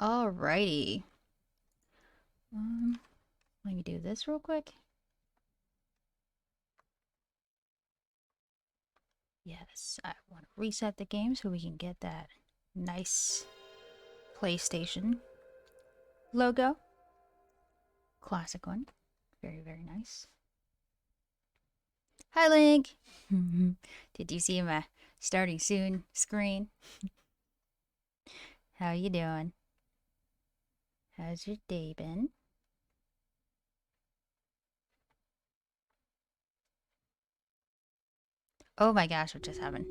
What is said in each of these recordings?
Alrighty. Let me do this real quick. Yes, I want to reset the game so we can get that nice PlayStation logo. Classic one. Very, very nice. Hi, Link! Did you see my starting soon screen? How you doing? How's your day been? Oh my gosh, what just happened?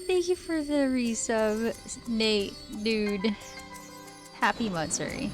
Thank you for the resub, Nate, dude. Happy Matsuri.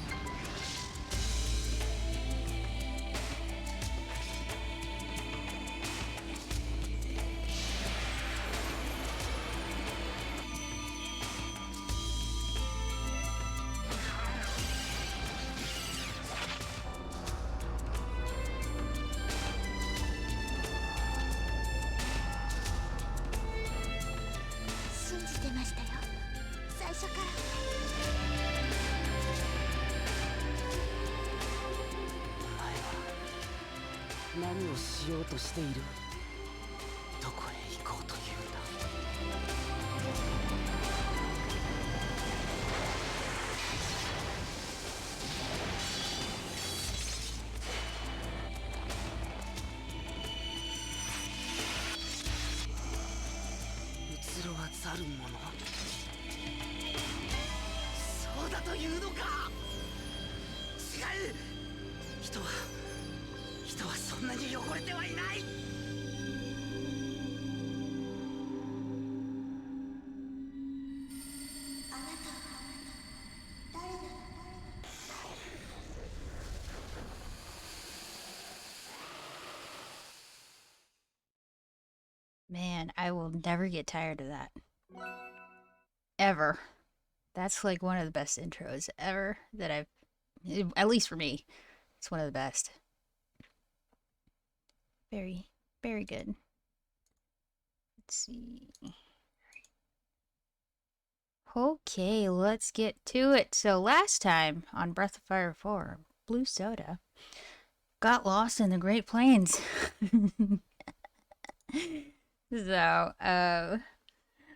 Man, I will never get tired of that. Ever. That's like one of the best intros ever that at least for me, it's one of the best. Very, very good. Let's see. Okay, let's get to it. So last time on Breath of Fire 4, Blue Soda got lost in the Great Plains. So,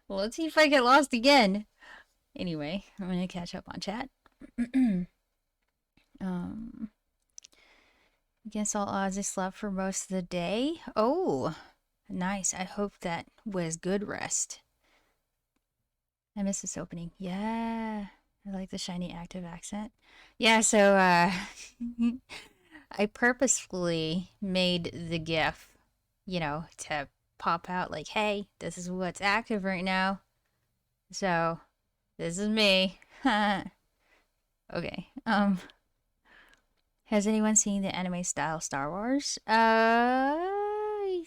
let's see if I get lost again. Anyway, I'm gonna catch up on chat. Against all odds, I slept for most of the day. Oh, nice. I hope that was good rest. I miss this opening. Yeah, I like the shiny active accent. Yeah, so, I purposefully made the GIF, to pop out like, hey, this is what's active right now. So, this is me. Okay. Has anyone seen the anime style Star Wars? I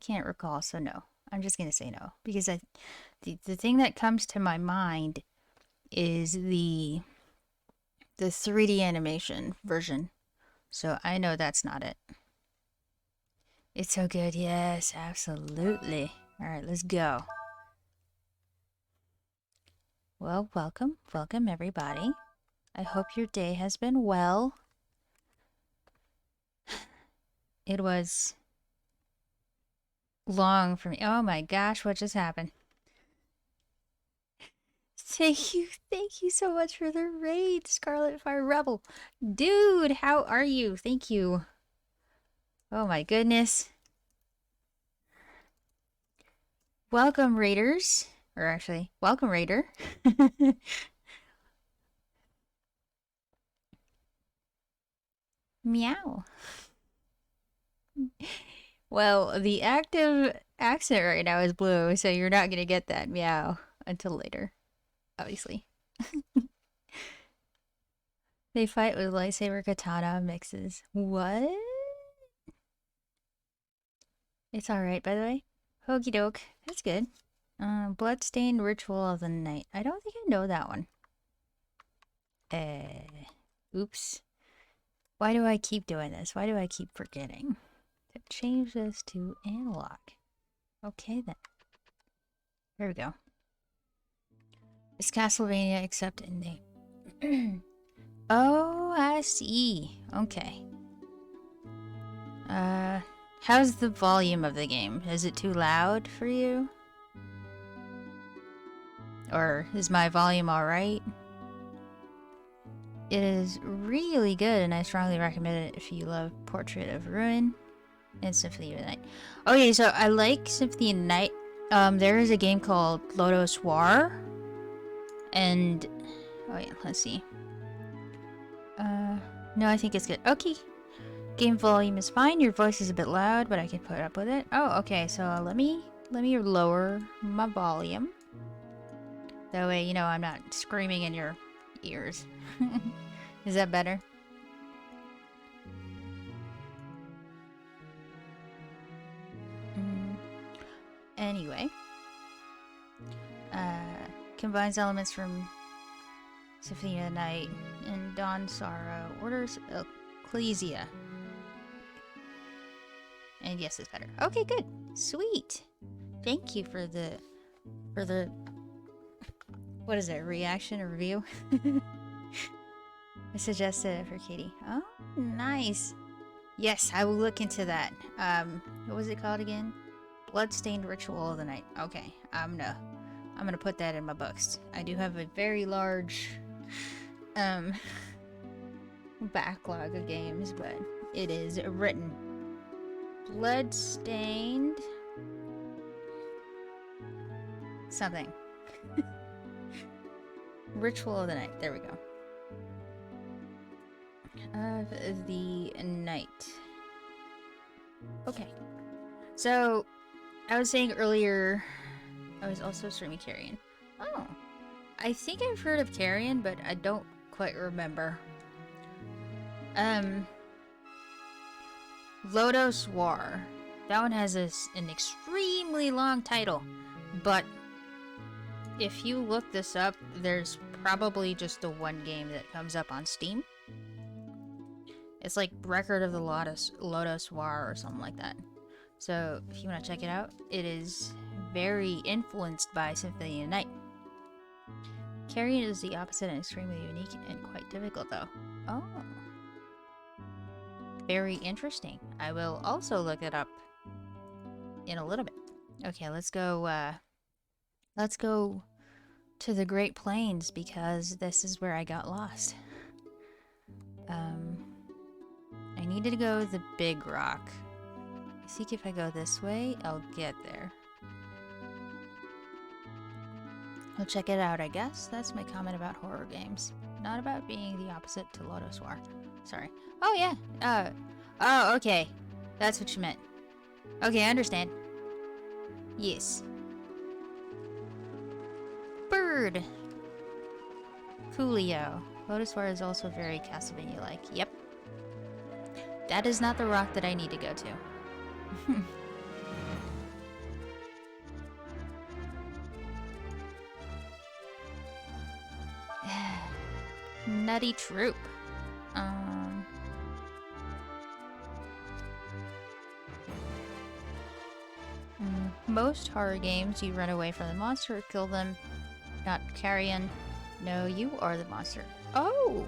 can't recall, so no. I'm just gonna say no because the thing that comes to my mind is the 3D animation version. So I know that's not it. It's so good. Yes, absolutely. All right, let's go. Well, welcome everybody. I hope your day has been well. It was long for me. Oh my gosh, what just happened? Thank you so much for the raid, Scarlet Fire Rebel. Dude, how are you? Thank you. Oh my goodness. Welcome, raiders. Or actually, welcome, raider. Meow. Well, the active accent right now is blue, so you're not gonna get that meow until later, obviously. They fight with lightsaber katana mixes. What? It's alright, by the way. Hokey doke. That's good. Bloodstained Ritual of the Night. I don't think I know that one. Oops. Why do I keep doing this? Why do I keep forgetting to change this to analog? Okay then. There we go. It's Castlevania except in name. Oh, I see. Okay. How's the volume of the game? Is it too loud for you? Or is my volume alright? It is really good, and I strongly recommend it if you love Portrait of Ruin and Symphony of the Night. Okay, so I like Symphony of the Night. There is a game called Lodos War. And... oh yeah, let's see. No, I think it's good. Okay. Game volume is fine. Your voice is a bit loud, but I can put up with it. Oh, okay, so let me lower my volume. That way, you know, I'm not screaming in your ears. Is that better? Anyway. Combines elements from Symphony of the Night and Dawn Sorrow. Orders Ecclesia. And yes, it's better. Okay, good. Sweet. Thank you for the what is it, reaction or review? I suggested it for Katie. Oh, nice. Yes, I will look into that. What was it called again? Bloodstained Ritual of the Night. Okay, I'm gonna put that in my books. I do have a very large backlog of games, but it is written. Bloodstained something. Ritual of the Night. There we go. Of the Night. Okay. So, I was saying earlier, I was also streaming Carrion. Oh. I think I've heard of Carrion, but I don't quite remember. Lodos War. That one has an extremely long title, but if you look this up, there's probably just the one game that comes up on Steam. It's like Record of the Lodos War or something like that. So if you want to check it out, it is very influenced by Symphony of the Night. Carrion is the opposite and extremely unique and quite difficult though. Oh. Very interesting. I will also look it up in a little bit. Okay, let's go to the Great Plains because this is where I got lost. I needed to go the Big Rock. I think if I go this way, I'll get there. I'll check it out, I guess. That's my comment about horror games. Not about being the opposite to Lodos War. Sorry. Oh, yeah. Oh, okay. That's what you meant. Okay, I understand. Yes. Bird. Coolio. Lodos War is also very Castlevania-like. Yep. That is not the rock that I need to go to. Nutty Troop. Most horror games, you run away from the monster or kill them. Not Carrion. No, you are the monster. Oh!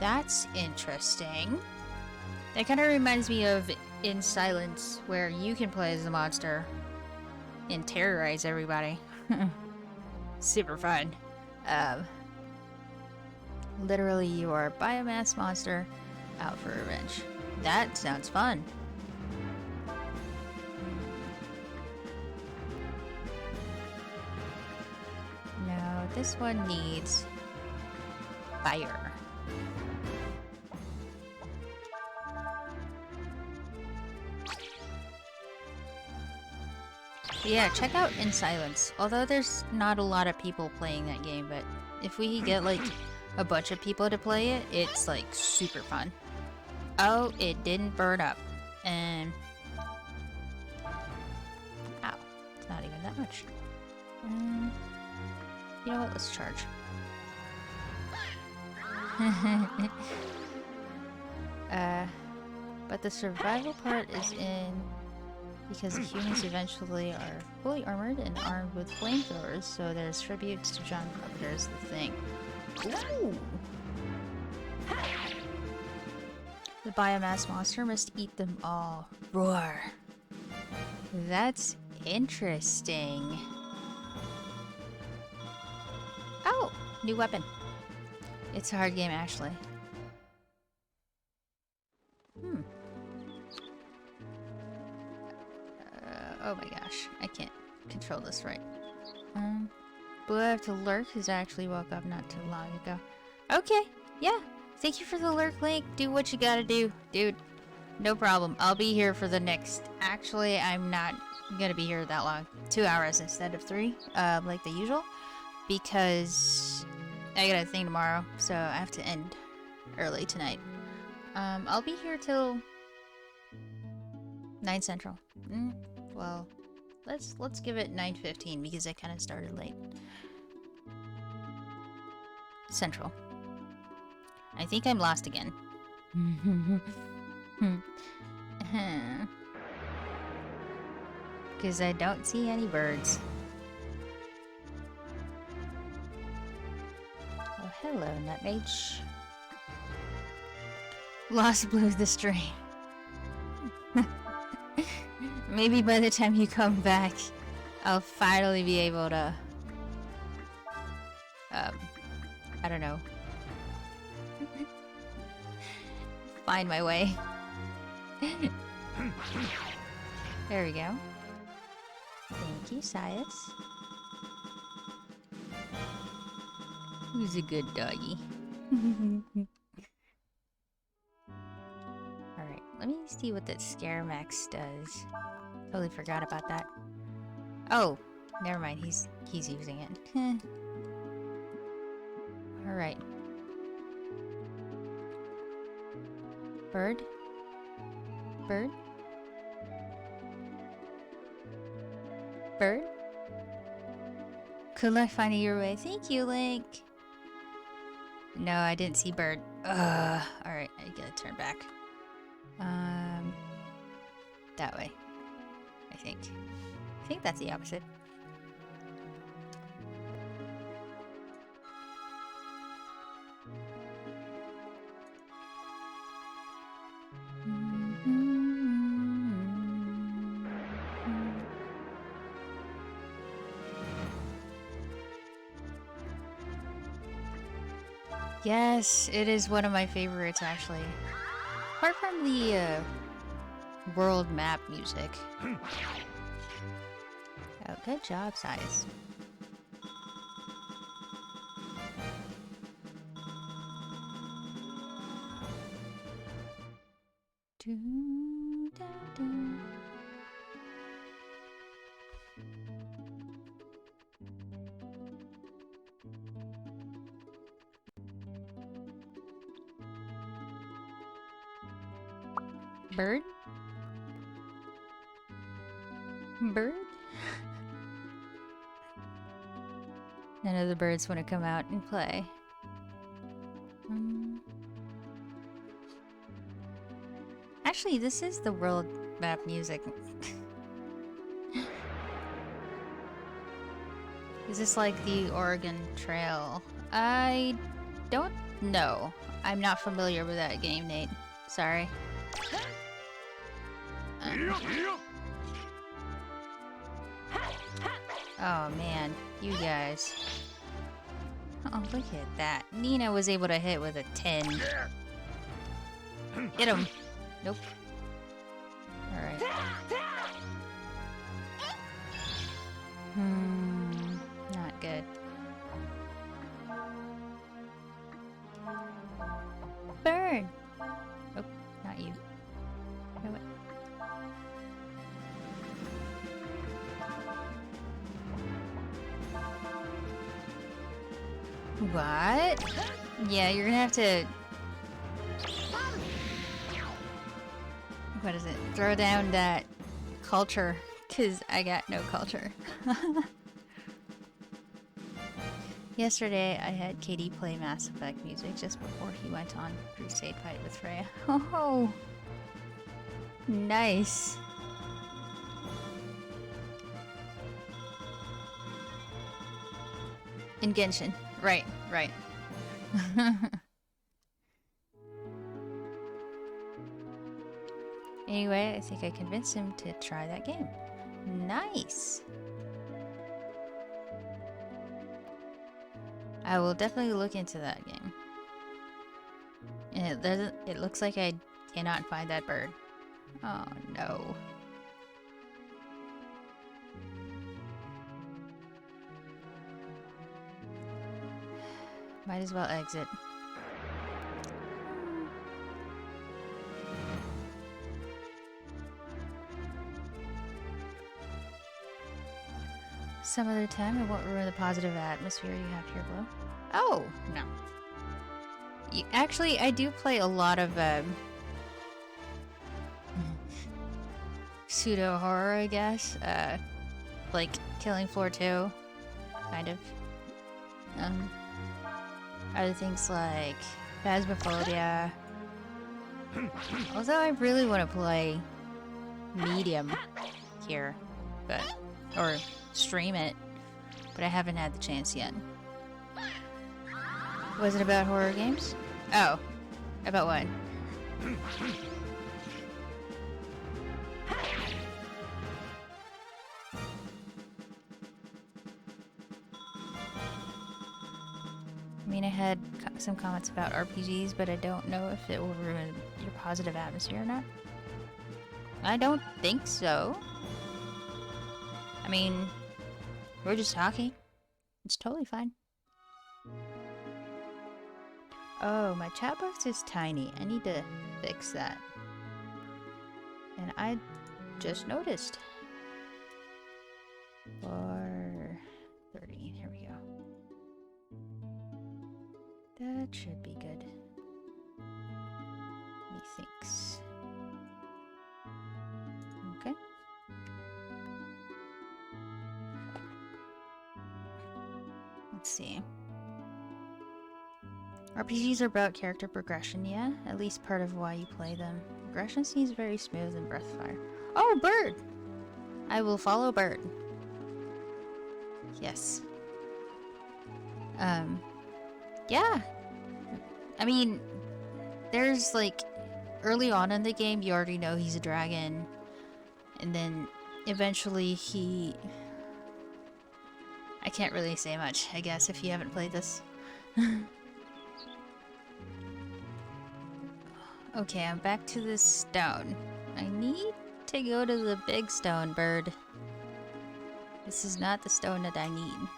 That's interesting. That kind of reminds me of In Silence, where you can play as the monster and terrorize everybody. Super fun. Literally, you are a biomass monster out for revenge. That sounds fun. No, this one needs fire. Yeah, check out In Silence. Although there's not a lot of people playing that game, but if we get like a bunch of people to play it, it's like super fun. Oh, it didn't burn up. And ow, it's not even that much. You know what, let's charge. But the survival part is in Because the humans eventually are fully armored and armed with flamethrowers, so there's tributes to John Carpenter's The Thing. Ooh. The biomass monster must eat them all. Roar. That's interesting. Oh, new weapon. It's a hard game, actually. Oh my gosh, I can't control this right. Blue have to lurk because I actually woke up not too long ago. Okay, yeah. Thank you for the lurk, Link. Do what you gotta do, dude. No problem. I'll be here for the next... Actually, I'm not gonna be here that long. 2 hours instead of 3, like the usual. Because I got a thing tomorrow, so I have to end early tonight. I'll be here till 9 Central. Well, let's give it 9:15 because I kind of started late. Central. I think I'm lost again. Because I don't see any birds. Oh, hello, Nutmage. Lost Blue the stream. Maybe by the time you come back, I'll finally be able to... I don't know. Find my way. There we go. Thank you, Sias. Who's a good doggy? Alright, let me see what that Scaremax does. Totally forgot about that. Oh, never mind, he's using it. Alright. Bird? Bird? Bird? Good luck finding your way. Thank you, Link. No, I didn't see Bird. Alright, I gotta turn back. That way. I think that's the opposite. Yes, it is one of my favorites, actually. Apart from the world map music. Oh, good job, Size. Bird? Bird? None of the birds want to come out and play. Actually, this is the world map music. Is this like the Oregon Trail? I don't know. I'm not familiar with that game, Nate. Sorry. Oh man, you guys. Oh, look at that. Nina was able to hit with a 10. Hit him. Nope. Alright. Not good. Burn! Oh, not you. No, wait. What? Yeah, you're gonna have to... What is it? Throw down that culture, because I got no culture. Yesterday, I had Katie play Mass Effect music just before he went on Crusade fight with Freya. Oh! Nice! In Genshin. Right, right. Anyway, I think I convinced him to try that game. Nice! I will definitely look into that game. And it looks like I cannot find that bird. Oh no. Might as well exit. Some other time, it won't ruin the positive atmosphere you have here below. Oh, no. Actually, I do play a lot of pseudo-horror, I guess. Like Killing Floor 2, kind of. Other things like Phasmophobia. Although I really want to play Medium here, but or stream it, but I haven't had the chance yet. Was it about horror games? Oh, about what? I mean, I had some comments about RPGs, but I don't know if it will ruin your positive atmosphere or not. I don't think so. I mean, we're just talking. It's totally fine. Oh, my chat box is tiny. I need to fix that. And I just noticed. 4:30. Here we go. That should be good. Methinks. Okay. Let's see. RPGs are about character progression, yeah? At least part of why you play them. Progression seems very smooth in Breath of Fire. Oh, bird! I will follow bird. Yes. Yeah. I mean, there's like, early on in the game, you already know he's a dragon. And then, eventually I can't really say much, I guess, if you haven't played this. Okay, I'm back to this stone. I need to go to the big stone, bird. This is not the stone that I need.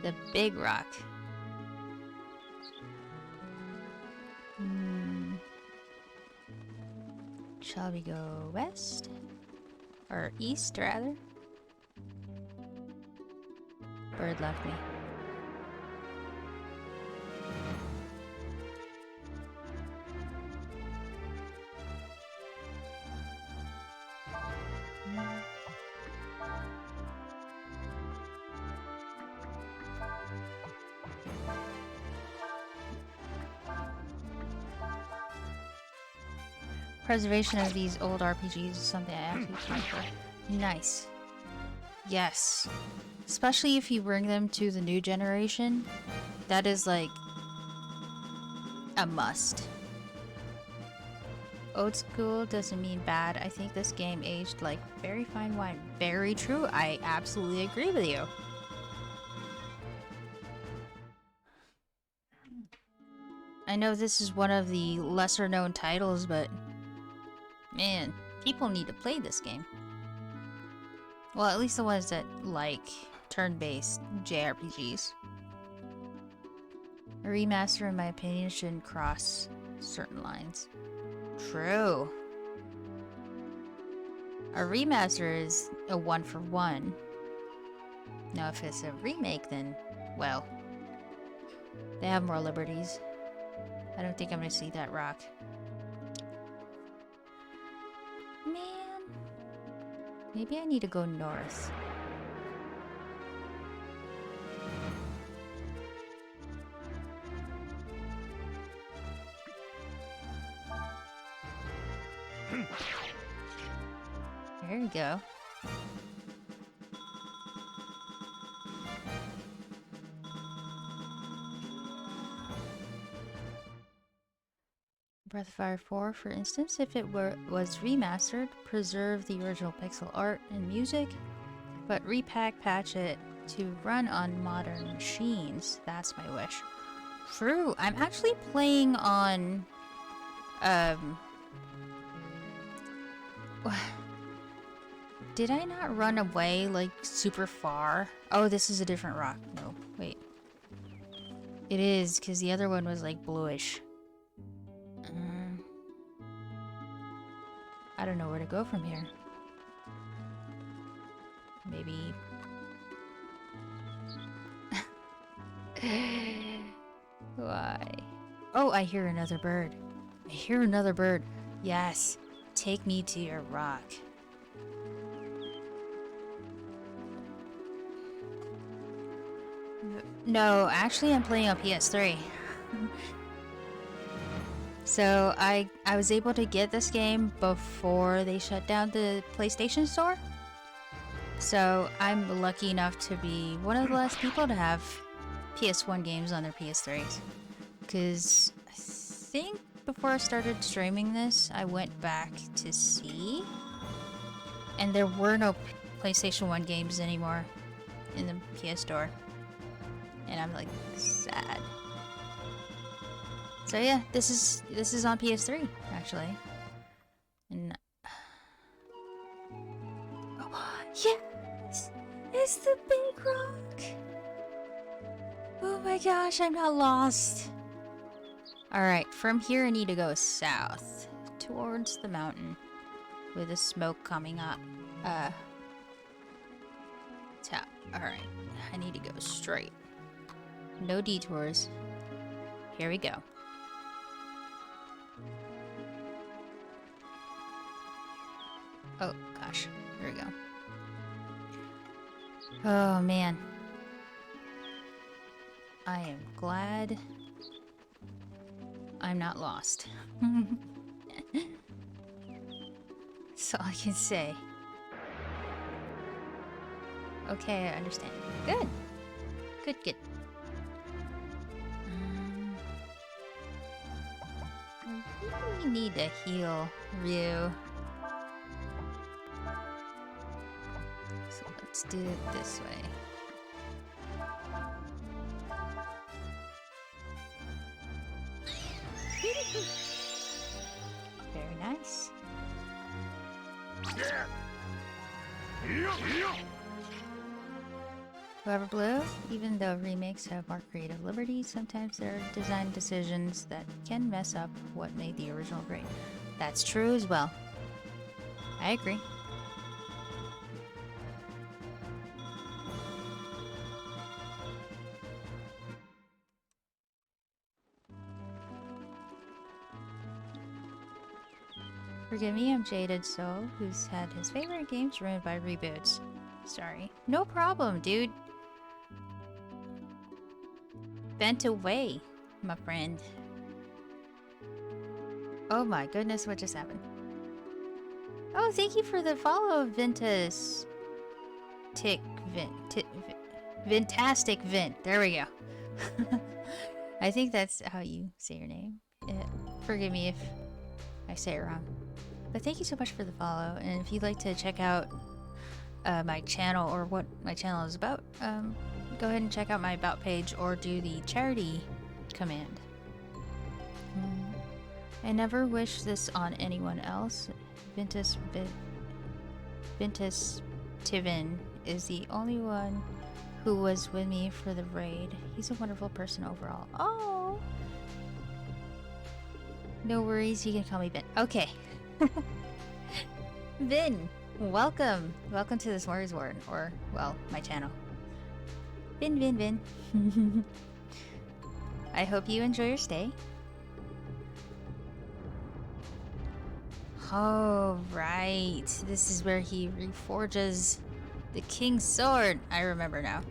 The big rock. Shall we go west? Or east, rather? Bird left me. Preservation of these old RPGs is something I actually fight for. Nice. Yes. Especially if you bring them to the new generation. That is like a must. Old school doesn't mean bad. I think this game aged like very fine wine. Very true. I absolutely agree with you. I know this is one of the lesser known titles, but man, people need to play this game. Well, at least the ones that like turn-based JRPGs. A remaster, in my opinion, shouldn't cross certain lines. True. A remaster is a one-for-one. Now, if it's a remake, then, well, they have more liberties. I don't think I'm gonna see that rock. Man. Maybe I need to go north. There we go. Breath of Fire 4, for instance, if it was remastered, preserve the original pixel art and music, but patch it to run on modern machines. That's my wish. True. I'm actually playing on did I not run away like super far? Oh, this is a different rock. No, wait. It is, because the other one was like bluish. I don't know where to go from here. Maybe... Why? Oh, I hear another bird. I hear another bird. Yes. Take me to your rock. No, actually I'm playing on PS3. So I was able to get this game before they shut down the PlayStation Store. So I'm lucky enough to be one of the last people to have PS1 games on their PS3s. Because I think before I started streaming this, I went back to see. And there were no PlayStation 1 games anymore in the PS Store. And I'm like, sad. So yeah, this is on PS3 actually. And oh, yes, it's the big rock. Oh my gosh, I'm not lost. All right, from here I need to go south towards the mountain with the smoke coming up. Tap. All right, I need to go straight. No detours. Here we go. Oh, gosh. There we go. Oh, man. I am glad I'm not lost. That's all I can say. Okay, I understand. Good. Good, good. I really need to heal Ryu. So let's do it this way. Very nice. However, Blue, even though remakes have more creative liberty, sometimes there are design decisions that can mess up what made the original great. That's true as well. I agree. Forgive me, I'm jaded soul who's had his favorite games ruined by reboots. Sorry. No problem, dude. Bent away, my friend. Oh my goodness, what just happened? Oh, thank you for the follow, Ventus. Ventastic Vent. There we go. I think that's how you say your name. Forgive me if I say it wrong. But thank you so much for the follow. And if you'd like to check out my channel or what my channel is about, go ahead and check out my about page or do the charity command. I never wish this on anyone else. Ventus Tivin is the only one who was with me for the raid. He's a wonderful person overall. Oh! No worries, you can call me Vin. Okay. Vin, welcome. Welcome to the Smorgasbord, or, well, my channel. Vin. I hope you enjoy your stay. Oh, right. This is where he reforges the King's Sword. I remember now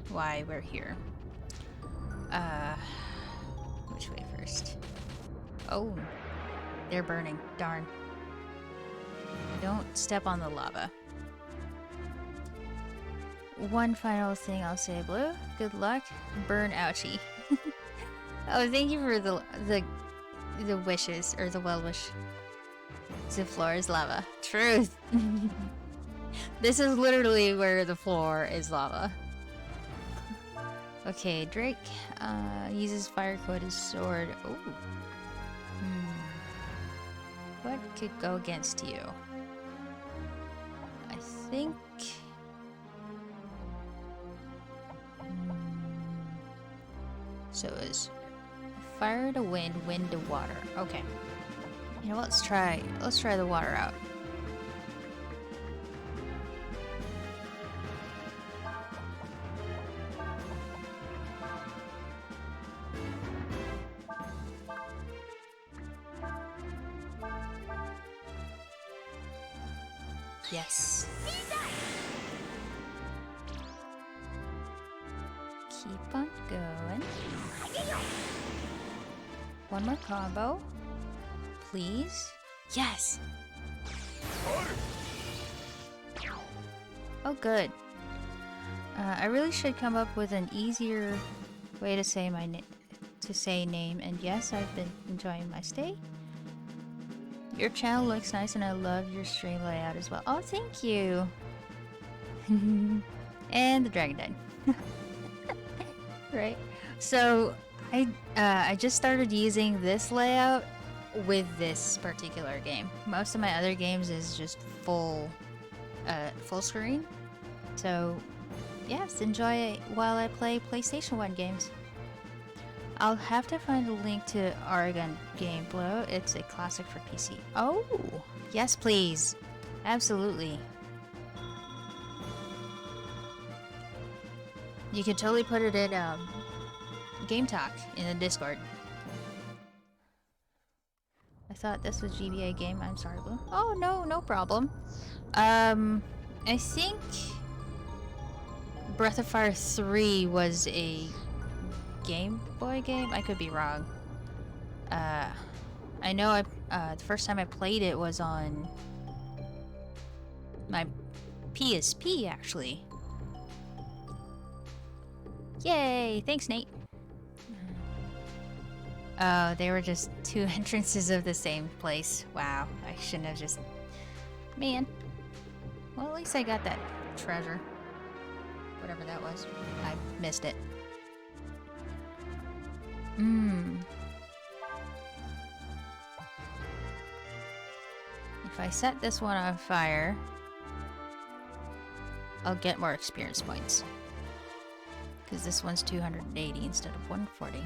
why we're here. Which way first? Oh, they're burning. Darn. Don't step on the lava. One final thing I'll say, Blue. Good luck. Burn ouchie. Oh, thank you for The wishes, or the well wish. The floor is lava. Truth! This is literally where the floor is lava. Okay, Drake uses fire-coated sword. Ooh. What could go against you? I think... So it's fire to wind, wind to water. Okay. You know, let's try the water out. Yes. Keep on going. One more combo. Please. Yes. Oh, good. I really should come up with an easier way to say my name. And yes, I've been enjoying my stay. Your channel looks nice, and I love your stream layout as well. Oh, thank you. And the dragon died. Right. So I just started using this layout with this particular game. Most of my other games is just full screen. So yes, enjoy it while I play PlayStation 1 games. I'll have to find a link to Oregon Gameplay. It's a classic for PC. Oh, yes please. Absolutely. You can totally put it in Game Talk in the Discord. I thought this was GBA game. I'm sorry, Blue. Oh no, no problem. I think Breath of Fire 3 was a Game Boy game. I could be wrong. I know the first time I played it was on my PSP actually. Yay! Thanks, Nate. Oh, they were just two entrances of the same place. Wow, I shouldn't have just... Man. Well, at least I got that treasure. Whatever that was. I missed it. If I set this one on fire, I'll get more experience points. Because this one's 280 instead of 140.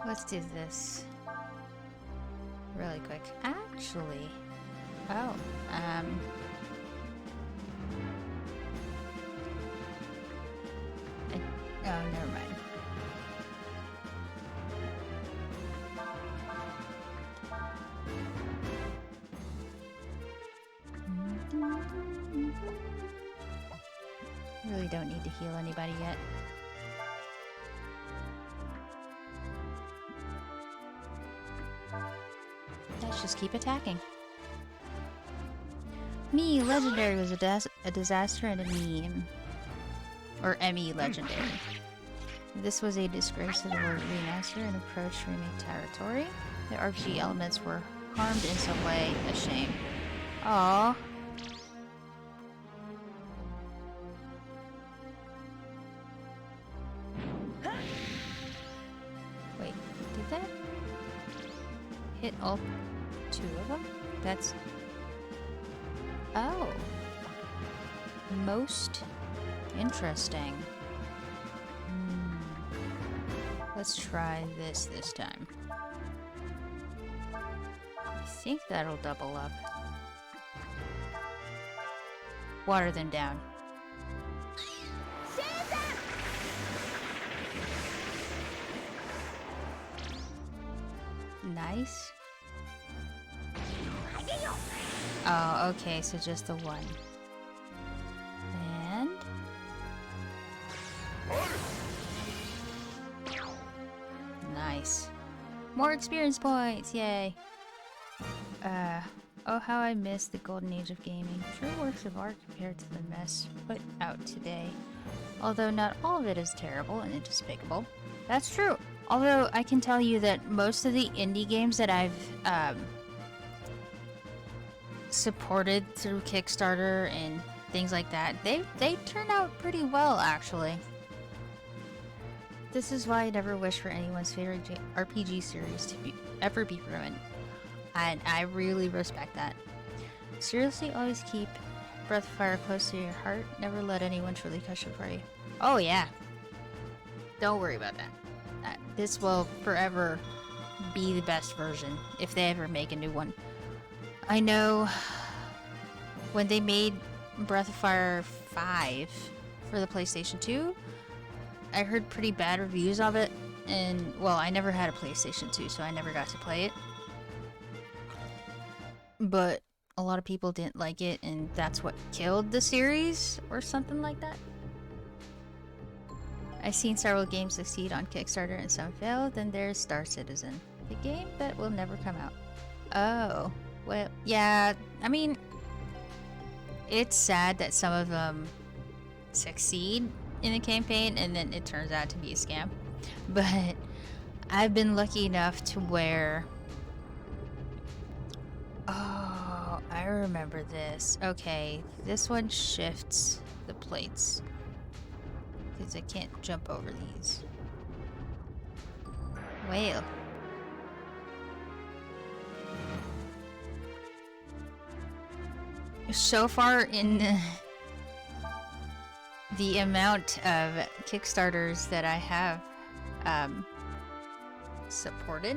Let's do this really quick. Actually, oh, oh, never mind. Really don't need to heal anybody yet. Let's just keep attacking. Me, Legendary was a disaster and a meme. Or ME Legendary. This was a disgrace to the word remaster and approach remake territory. The RPG elements were harmed in some way. A shame. Aww. Wait, did that hit all two of them? That's... Oh. Most interesting. Let's try this time. I think that'll double up. Water them down. Nice. Oh, okay, so just the one. And... Nice. More experience points! Yay! Oh, how I miss the golden age of gaming. True works of art compared to the mess put out today. Although not all of it is terrible and despicable. That's true. Although I can tell you that most of the indie games that I've supported through Kickstarter and things like that, they turn out pretty well, actually. This is why I never wish for anyone's favorite RPG series to ever be ruined. And I really respect that. Seriously, always keep Breath of Fire close to your heart. Never let anyone truly crush it for you. Oh yeah. Don't worry about that. This will forever be the best version if they ever make a new one. I know when they made Breath of Fire 5 for the PlayStation 2, I heard pretty bad reviews of it, and well, I never had a PlayStation 2, so I never got to play it. But a lot of people didn't like it, and that's what killed the series, or something like that. I've seen several games succeed on Kickstarter and some fail, then there's Star Citizen, the game that will never come out. Oh, well, yeah, I mean, it's sad that some of them succeed in the campaign and then it turns out to be a scam. But I've been lucky enough to where... Oh, I remember this. Okay, this one shifts the plates. Because I can't jump over these. Well. So far in the amount of Kickstarters that I have supported,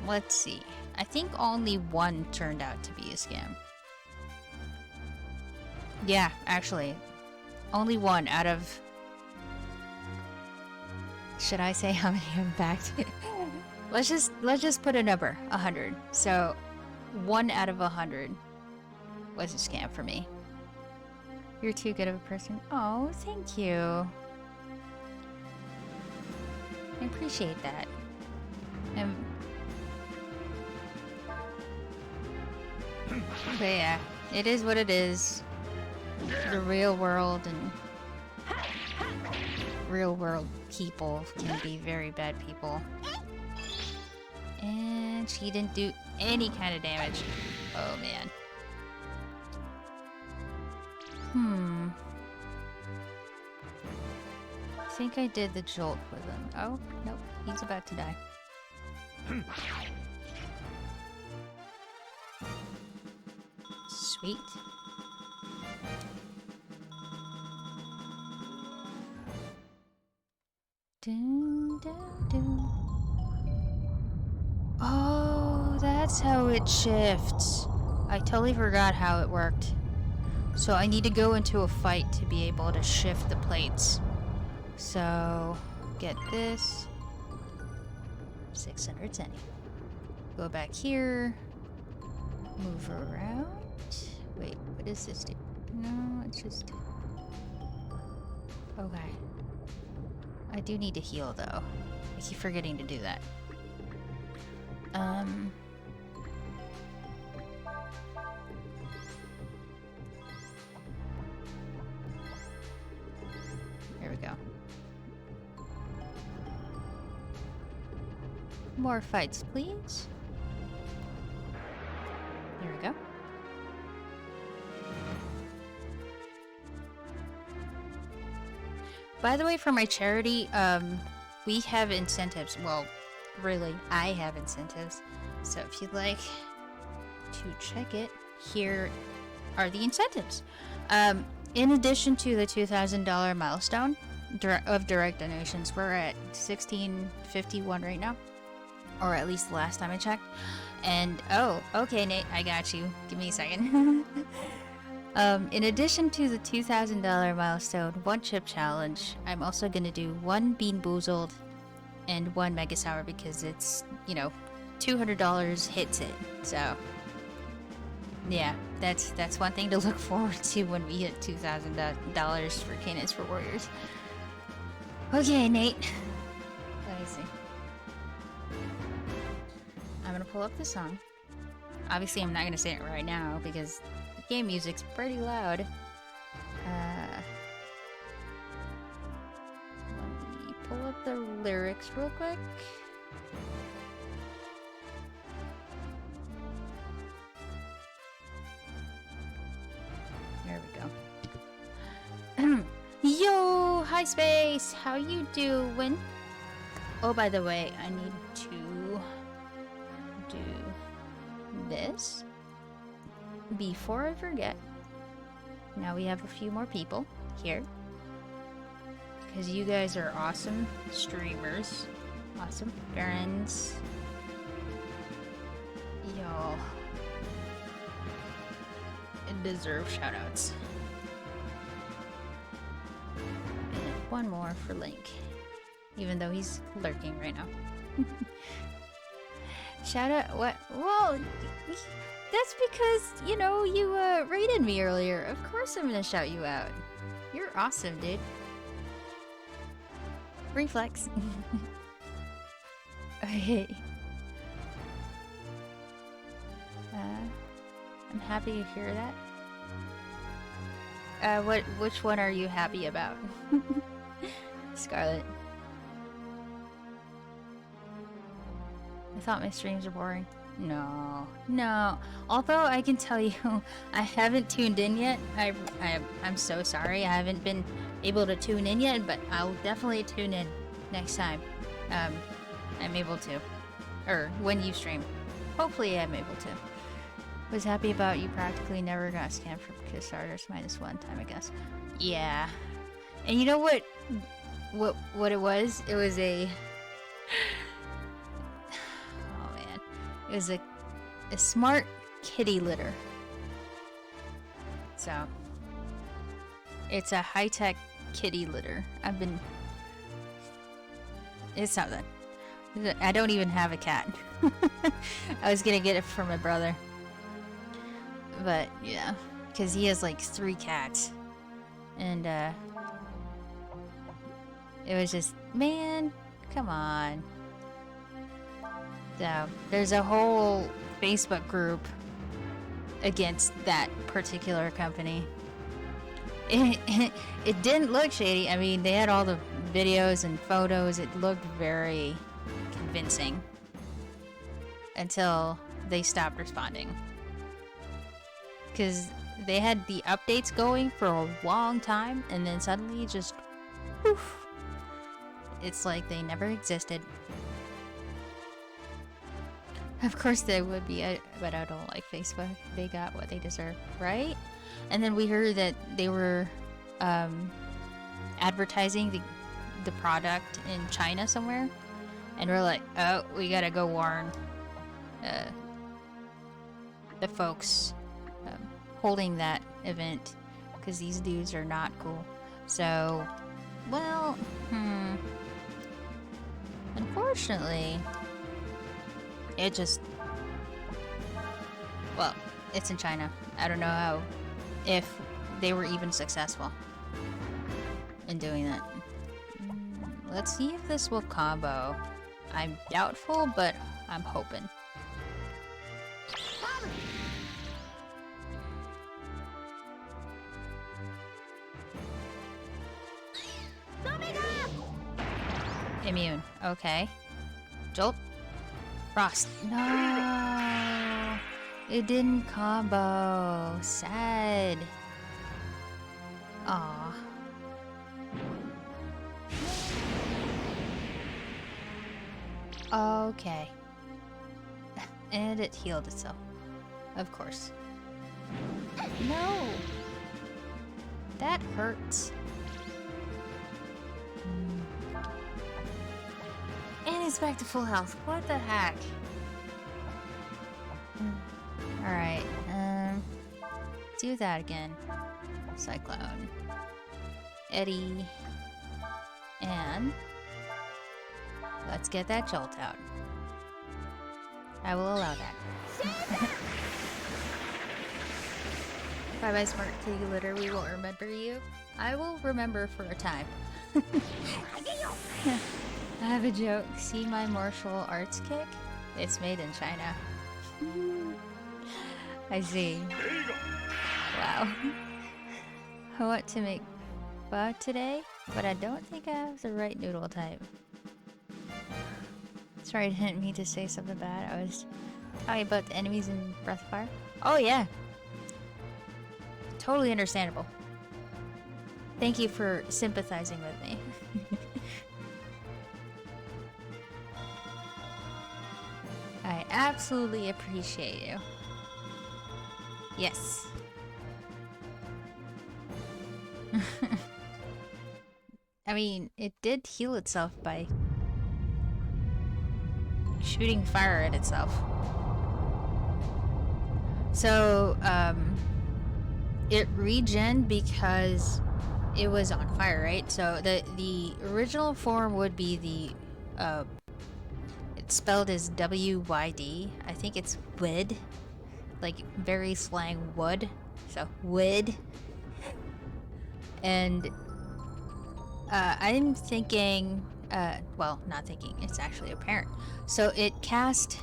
let's see. I think only one turned out to be a scam. Yeah, actually. Only one out of... Should I say how many I'm backed? let's just put a number, 100. So, 1 out of 100 was a scam for me. You're too good of a person. Oh, thank you. I appreciate that. But yeah, it is what it is. The real world and real world people can be very bad people. And she didn't do any kind of damage. Oh man. I think I did the jolt with him. Oh, nope. He's about to die. Sweet. Dun, dun, dun. Oh, that's how it shifts. I totally forgot how it worked. So I need to go into a fight to be able to shift the plates. So, get this. 670. Go back here. Move around. Wait, what does this do? No, it's just... Okay. I do need to heal, though. I keep forgetting to do that. There we go. More fights, please. Here we go. By the way, for my charity, we have incentives. Well, really, I have incentives. So if you'd like to check it, here are the incentives. In addition to the $2,000 milestone of direct donations, we're at 1651 right now. Or at least the last time I checked. And, oh, okay, Nate, I got you. Give me a second. In addition to the $2,000 milestone, 1 chip challenge, I'm also going to do 1 Bean Boozled and 1 Mega Sour because it's, you know, $200 hits it. So, yeah, that's one thing to look forward to when we hit $2,000 for Canaans for Warriors. Okay, Nate. Let me see. I'm gonna pull up the song. Obviously, I'm not gonna sing it right now because the game music's pretty loud. Let me pull up the lyrics real quick. There we go. Yo, hi Space, how you doing? Oh, by the way, I need to do this before I forget. Now we have a few more people here because you guys are awesome streamers, awesome friends. Y'all deserve shoutouts. And one more for Link, even though he's lurking right now. Shout out, what? Well, that's because, you know, you rated me earlier. Of course I'm gonna shout you out. You're awesome, dude. Reflex. Okay. I'm happy to hear that. Which one are you happy about? Scarlet. I thought my streams were boring. No. Although I can tell you, I haven't tuned in yet. I'm so sorry. I haven't been able to tune in yet, but I'll definitely tune in next time. I'm able to, or when you stream. Hopefully, I'm able to. Was happy about you practically never got scammed from Kickstarters -1 time, I guess. Yeah. And you know what it was? It was a oh man. It was a smart kitty litter. So it's a high-tech kitty litter. It's something. I don't even have a cat. I was gonna get it for my brother. But yeah, because he has like 3 cats, and it was just, man, come on. So there's a whole Facebook group against that particular company. It didn't look shady. I mean, they had all the videos and photos. It looked very convincing until they stopped responding. Because they had the updates going for a long time, and then suddenly just, poof. It's like they never existed. Of course they would be, but I don't like Facebook. They got what they deserve, right? And then we heard that they were advertising the product in China somewhere, and we're like, oh, we gotta go warn the folks holding that event, because these dudes are not cool. So, well, unfortunately, it just, well, it's in China. I don't know if they were even successful in doing that. Let's see if this will combo. I'm doubtful, but I'm hoping. Immune. Okay. Jolt. Frost. No. It didn't combo. Sad. Aw. Okay. And it healed itself. Of course. No. That hurts. And it's back to full health. What the heck? Alright, do that again. Cyclone. Eddie. And let's get that jolt out. I will allow that. Bye-bye, smart kitty litter. We will remember you. I will remember for a time. I have a joke. See my martial arts kick? It's made in China. I see. Wow. I want to make pho today, but I don't think I have the right noodle type. Sorry, I didn't mean to say something bad. I was talking about the enemies in Breath of Fire. Oh yeah. Totally understandable. Thank you for sympathizing with me. I absolutely appreciate you. Yes. I mean, it did heal itself by shooting fire at itself. So, it regen because it was on fire, right? So the original form would be the, it's spelled as W-Y-D. I think it's wood. Like, very slang wood. So, wood. And, I'm thinking, well, not thinking, it's actually apparent. So it cast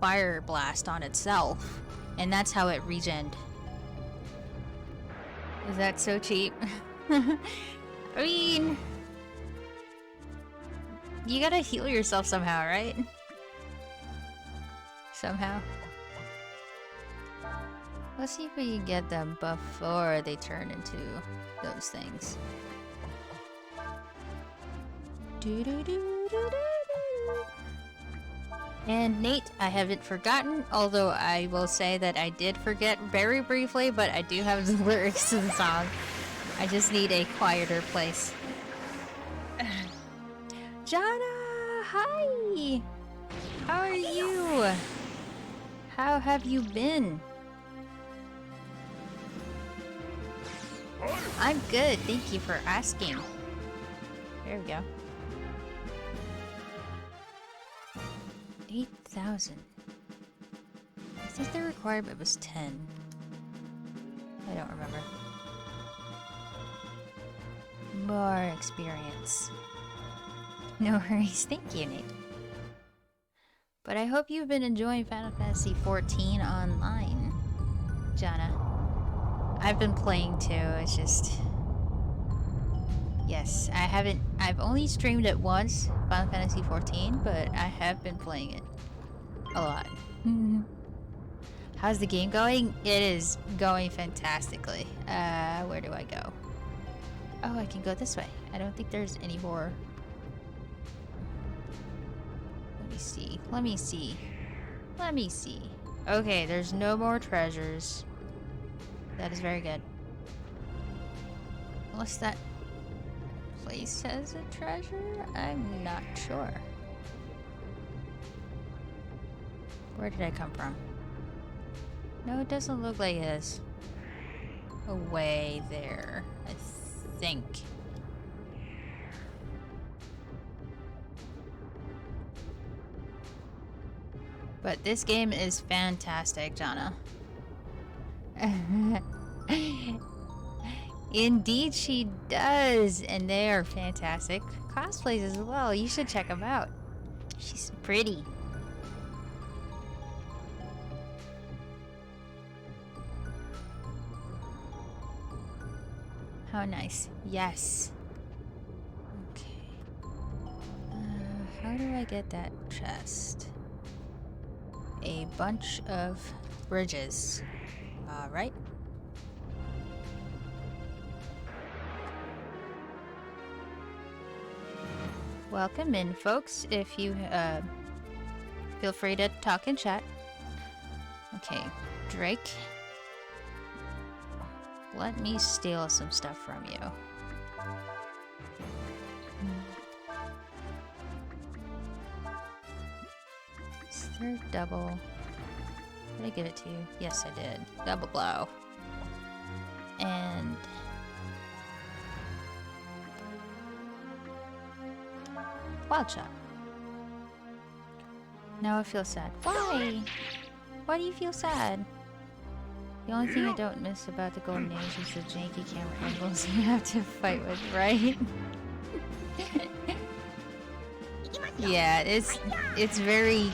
Fire Blast on itself, and that's how it regened. Is that so cheap? I mean, you gotta heal yourself somehow, right? Somehow. Let's see if we can get them before they turn into those things. And Nate, I haven't forgotten, although I will say that I did forget very briefly, but I do have the lyrics to the song. I just need a quieter place. Jana, hi! How are you? How have you been? I'm good, thank you for asking. There we go. 8,000. I think the requirement was 10. I don't remember. More experience. No worries, thank you, Nate. But I hope you've been enjoying Final Fantasy XIV online, Jana. I've been playing too, it's just... Yes, I've only streamed it once, Final Fantasy XIV, but I have been playing it a lot. How's the game going? It is going fantastically. Where do I go? Oh, I can go this way. I don't think there's any more. Let me see. Let me see. Let me see. Okay, there's no more treasures. That is very good. Unless that place has a treasure? I'm not sure. Where did I come from? No, it doesn't look like it's away there, I think. But this game is fantastic, Jana. Indeed she does, and they are fantastic cosplays as well. You should check them out. She's pretty. How nice. Yes. Okay. How do I get that chest? A bunch of bridges. Alright. Welcome in, folks. If you, feel free to talk and chat. Okay, Drake. Let me steal some stuff from you. Is there double? Did I give it to you? Yes, I did. Double blow. And... wild shot. Now I feel sad. Why? Why do you feel sad? The only thing I don't miss about the Golden Age is the janky camera angles you have to fight with, right? Yeah, it's very...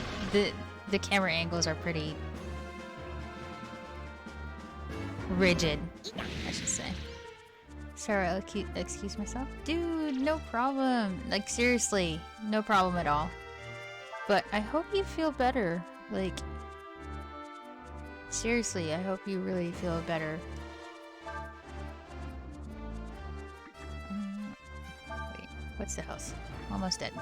the camera angles are pretty rigid, I should say. Sorry, I'll excuse myself. Dude, no problem. Like, seriously, no problem at all. But I hope you feel better. Like, seriously, I hope you really feel better. Wait, what's the house? Almost dead.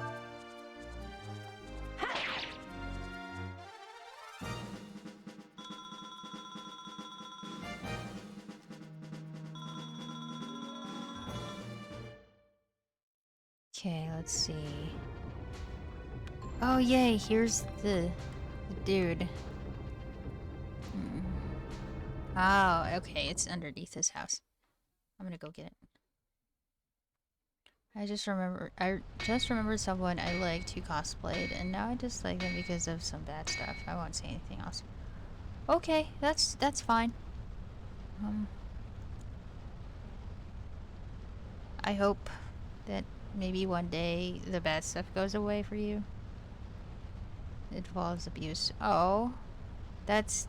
Okay, let's see. Oh yay, here's the dude. Oh, okay, it's underneath his house. I'm gonna go get it. I just remembered someone I liked who cosplayed, and now I just like them because of some bad stuff. I won't say anything else. Okay, that's fine. I hope that maybe one day the bad stuff goes away for you. It involves abuse. Oh, that's...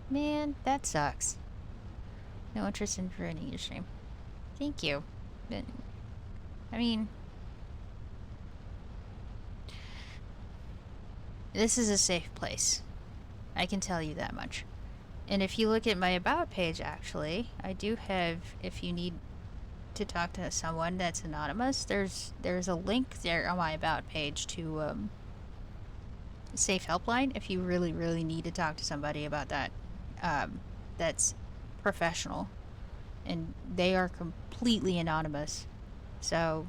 Man, that sucks. No interest in ruining your stream. Thank you. But, I mean... This is a safe place. I can tell you that much. And if you look at my About page, actually, I do have, if you need to talk to someone that's anonymous, there's a link there on my About page to safe helpline if you really need to talk to somebody about that. That's professional, and they are completely anonymous, so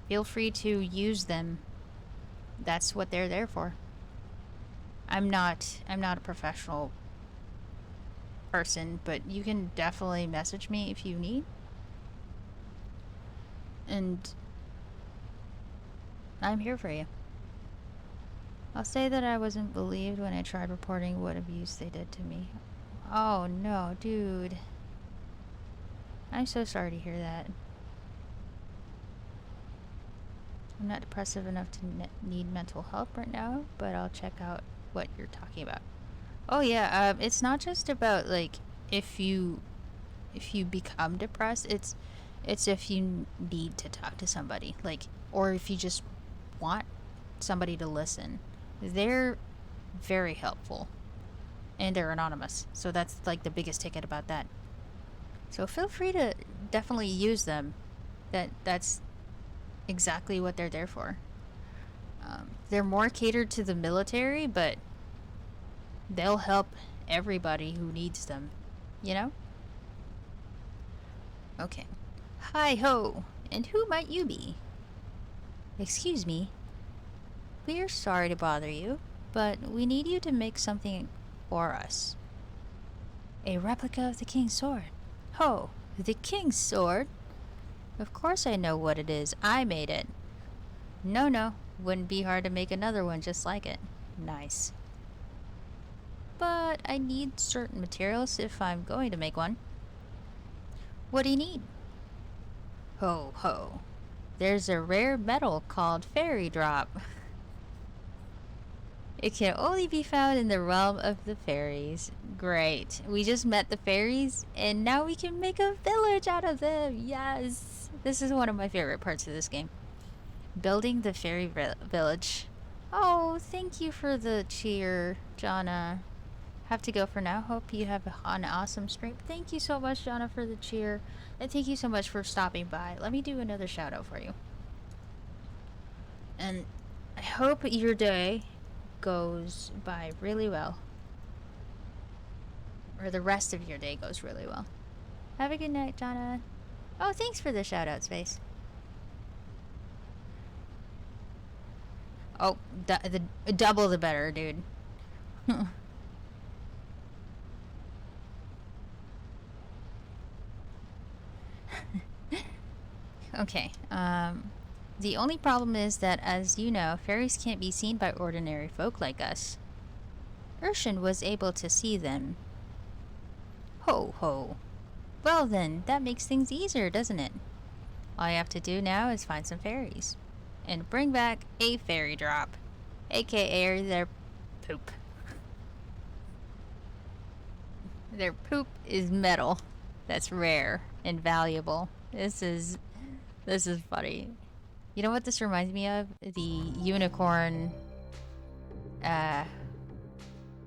feel free to use them. That's what they're there for. I'm not a professional person, but you can definitely message me if you need. And I'm here for you. I'll say that I wasn't believed when I tried reporting what abuse they did to me. Oh no, dude. I'm so sorry to hear that. I'm not depressive enough to need mental help right now, but I'll check out what you're talking about. Oh yeah, it's not just about like if you become depressed, it's if you need to talk to somebody, like, or if you just want somebody to listen. They're very helpful, and they're anonymous, so that's like the biggest ticket about that. So feel free to definitely use them. That's exactly what they're there for. They're more catered to the military, but they'll help everybody who needs them, you know? Okay. Hi ho, and who might you be? Excuse me. We're sorry to bother you, but we need you to make something for us. A replica of the King's Sword. Ho, the King's Sword? Of course I know what it is. I made it. No, wouldn't be hard to make another one just like it. Nice. But I need certain materials if I'm going to make one. What do you need? Ho. There's a rare metal called Fairy Drop. It can only be found in the realm of the fairies. Great. We just met the fairies, and now we can make a village out of them. Yes. This is one of my favorite parts of this game. Building the fairy village. Oh, thank you for the cheer, Jonna. Have to go for now. Hope you have an awesome stream. Thank you so much, Jonna, for the cheer. And thank you so much for stopping by. Let me do another shout out for you. And I hope your day goes by really well. Or the rest of your day goes really well. Have a good night, Jonna. Oh, thanks for the shout out, Space. Oh, the double the better, dude. Okay, the only problem is that, as you know, fairies can't be seen by ordinary folk like us. Urshan was able to see them. Ho. Well then, that makes things easier, doesn't it? All you have to do now is find some fairies. And bring back a fairy drop. AKA their poop. Their poop is metal. That's rare and valuable. This is funny. You know what this reminds me of? The unicorn.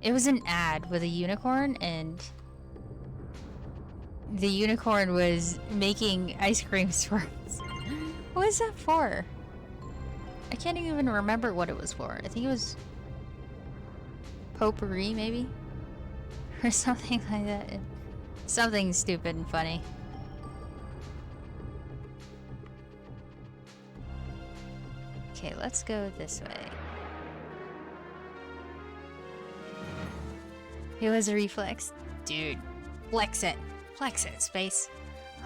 It was an ad with a unicorn, and the unicorn was making ice cream swirls. What was that for? I can't even remember what it was for. I think it was potpourri, maybe? Or something like that. Something stupid and funny. Okay, let's go this way. It was a reflex. Dude, flex it. Flex it, Space.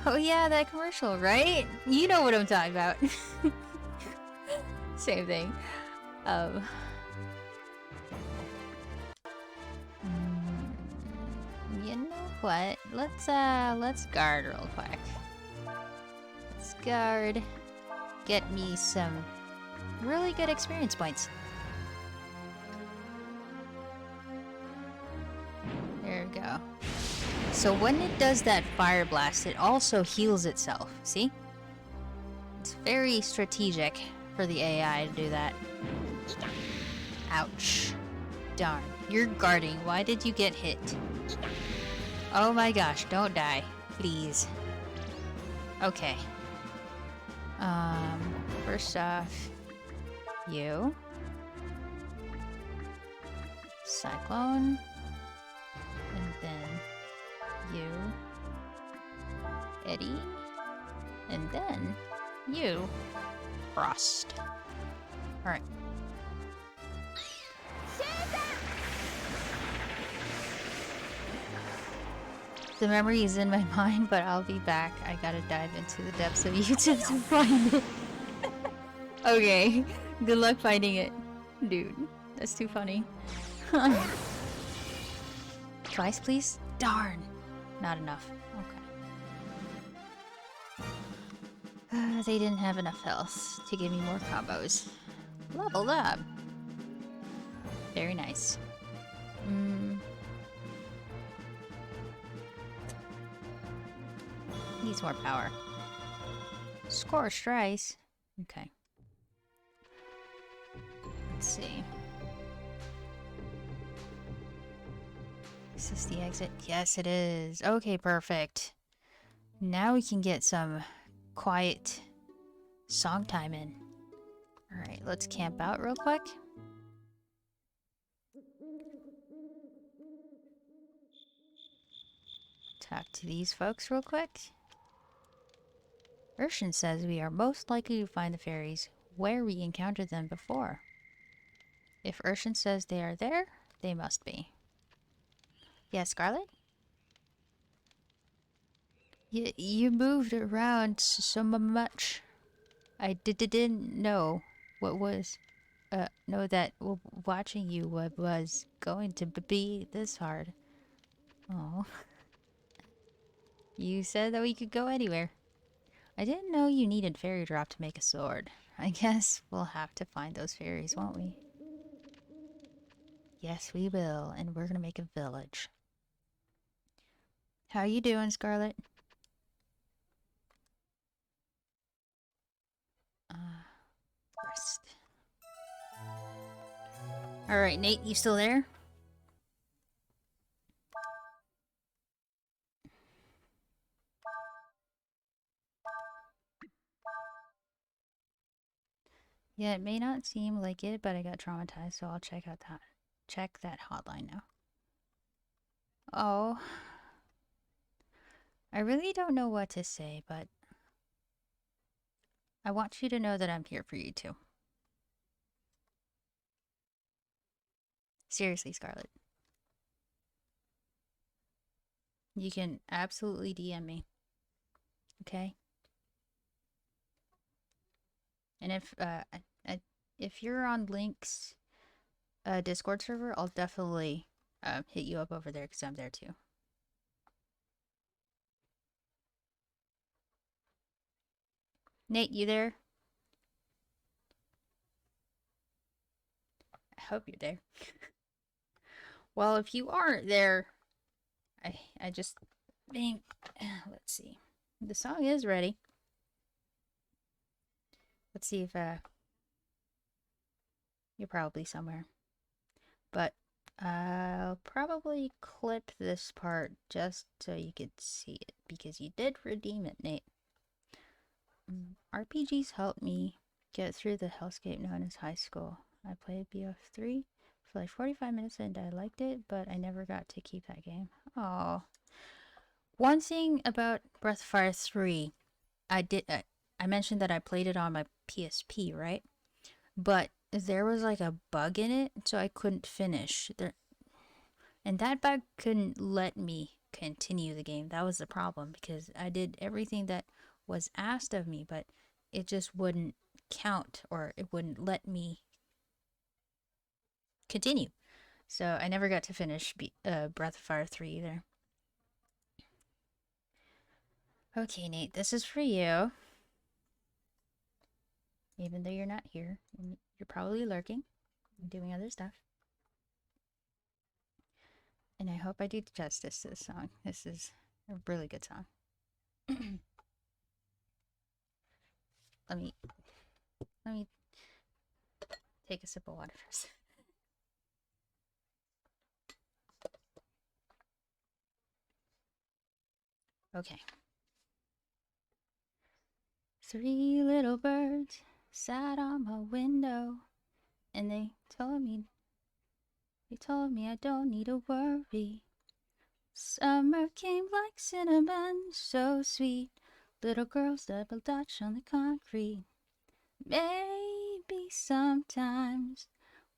Oh yeah, that commercial, right? You know what I'm talking about. Same thing. You know what? Let's guard real quick. Let's guard. Get me some really good experience points. There we go. So when it does that fire blast, it also heals itself. See? It's very strategic for the AI to do that. Ouch. Darn. You're guarding. Why did you get hit? Oh my gosh, don't die. Please. Okay. First off, you. Cyclone. And then you. Eddie. And then you. Frost. Alright. The memory is in my mind, but I'll be back. I gotta dive into the depths of YouTube to find it. Okay. Good luck finding it. Dude, that's too funny. Twice, please? Darn. Not enough. Okay. They didn't have enough health to give me more combos. Leveled up. Very nice. Needs more power. Scorched rice. Okay. Let's see. Is this the exit? Yes, it is. Okay, perfect. Now we can get some quiet song time in. Alright, let's camp out real quick. Talk to these folks real quick. Urshan says we are most likely to find the fairies where we encountered them before. If Urshan says they are there, they must be. Yeah, Scarlet? You moved around so much. I didn't know what was... know that watching you was going to be this hard. Oh. You said that we could go anywhere. I didn't know you needed fairy drop to make a sword. I guess we'll have to find those fairies, won't we? Yes, we will, and we're gonna make a village. How you doing, Scarlet? Rest. Alright, Nate, you still there? Yeah, it may not seem like it, but I got traumatized, so I'll check that hotline now. Oh. I really don't know what to say, but I want you to know that I'm here for you too. Seriously, Scarlet. You can absolutely DM me. Okay? And if you're on Link's Discord server, I'll definitely hit you up over there because I'm there too. Nate, you there? I hope you're there. Well, if you aren't there, I just think, let's see. The song is ready. Let's see if you're probably somewhere. But I'll probably clip this part just so you could see it, because you did redeem it, Nate. RPGs helped me get through the hellscape known as high school. I played BF3 for like 45 minutes and I liked it, but I never got to keep that game. Oh. One thing about Breath of Fire 3, I mentioned that I played it on my PSP, right? But there was like a bug in it, so I couldn't finish. And that bug couldn't let me continue the game. That was the problem, because I did everything that was asked of me, but it just wouldn't count, or it wouldn't let me continue. So I never got to finish Breath of Fire 3 either. Okay, Nate, this is for you. Even though you're not here, you're probably lurking and doing other stuff. And I hope I do justice to this song. This is a really good song. Let me take a sip of water first. Okay. 3 little birds sat on my window, and they told me I don't need to worry. Summer came like cinnamon, so sweet. Little girls double dutch on the concrete. Maybe sometimes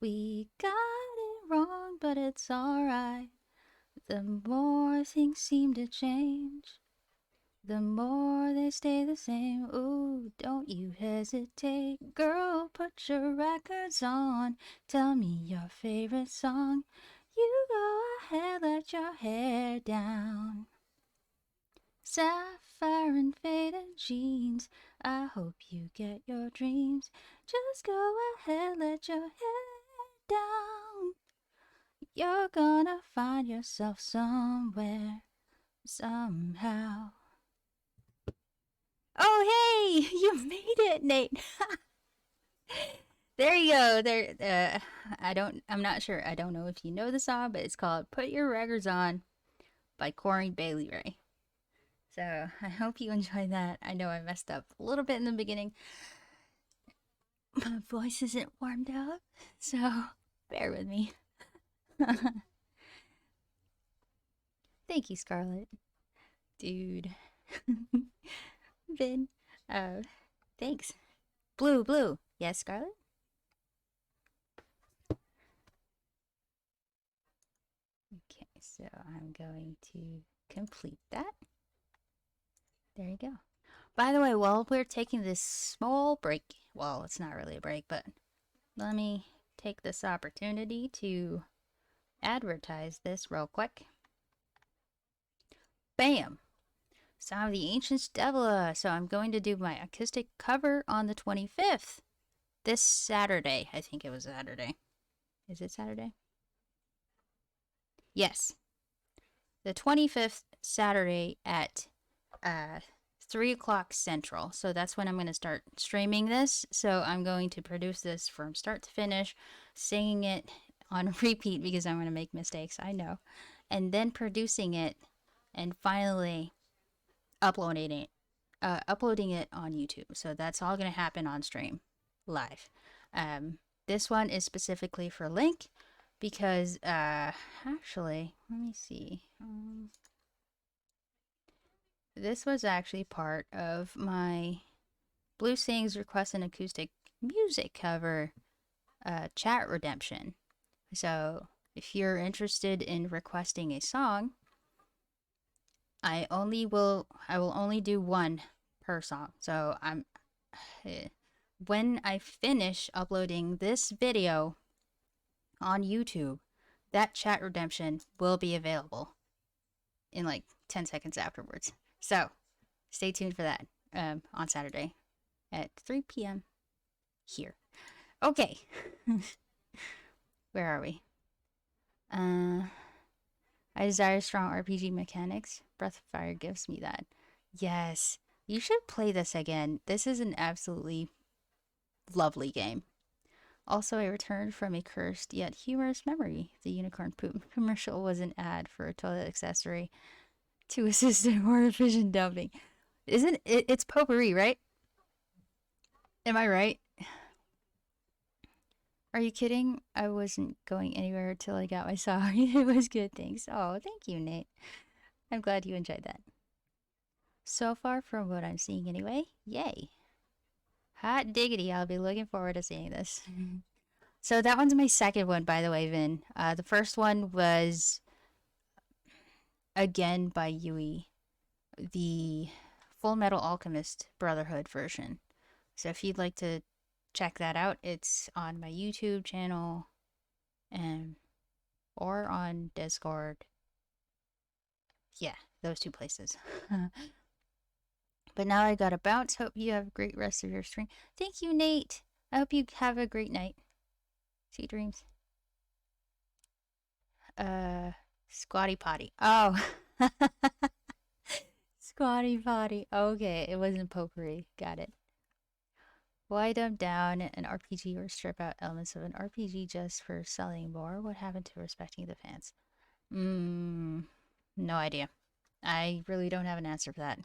we got it wrong, but it's alright. The more things seem to change, the more they stay the same. Ooh, don't you hesitate. Girl, put your records on. Tell me your favorite song. You go ahead, let your hair down. Sapphire and faded jeans. I hope you get your dreams. Just go ahead, let your hair down. You're gonna find yourself somewhere, somehow. Oh, hey! You made it, Nate! There you go. There. I'm not sure. I don't know if you know the song, but it's called "Put Your Records On" by Corey Bailey Ray. So I hope you enjoyed that. I know I messed up a little bit in the beginning. My voice isn't warmed up, so bear with me. Thank you, Scarlett. Dude. Vin. Thanks. Blue. Yes, Scarlett? Okay, so I'm going to complete that. There you go. By the way, while we're taking this small break, well, it's not really a break, but let me take this opportunity to advertise this real quick. Bam! Song of the Ancients Devila. So I'm going to do my acoustic cover on the 25th. This Saturday. I think it was Saturday. Is it Saturday? Yes. The 25th Saturday at 3 o'clock Central. So that's when I'm going to start streaming this. So I'm going to produce this from start to finish, singing it on repeat because I'm going to make mistakes, I know. And then producing it and finally uploading it on YouTube. So that's all going to happen on stream live. This one is specifically for Link because actually, let me see. This was actually part of my Blue Sings Request an Acoustic Music cover chat redemption. So if you're interested in requesting a song, I will only do one per song. So when I finish uploading this video on YouTube, that chat redemption will be available in like 10 seconds afterwards. So stay tuned for that on Saturday at 3 p.m. here. Okay. Where are we? I desire strong RPG mechanics. Breath of Fire gives me that. Yes. You should play this again. This is an absolutely lovely game. Also, I returned from a cursed yet humorous memory. The unicorn poop commercial was an ad for a toilet accessory to assist in more efficient dumping. Isn't it? It's potpourri, right? Am I right? Are you kidding? I wasn't going anywhere until I got my sorry. It was good, thanks. Oh, thank you, Nate. I'm glad you enjoyed that. So far from what I'm seeing anyway, yay. Hot diggity, I'll be looking forward to seeing this. So that one's my second one, by the way, Vin. The first one was, again, by Yui, the Full Metal Alchemist Brotherhood version. So if you'd like to check that out, it's on my YouTube channel or on Discord. Yeah, those two places. But now I gotta bounce. Hope you have a great rest of your stream. Thank you, Nate. I hope you have a great night. Sweet dreams. Squatty potty. Oh. Squatty potty. Okay, it wasn't potpourri. Got it. Why dumb down an RPG or strip out elements of an RPG just for selling more? What happened to respecting the fans? No idea. I really don't have an answer for that.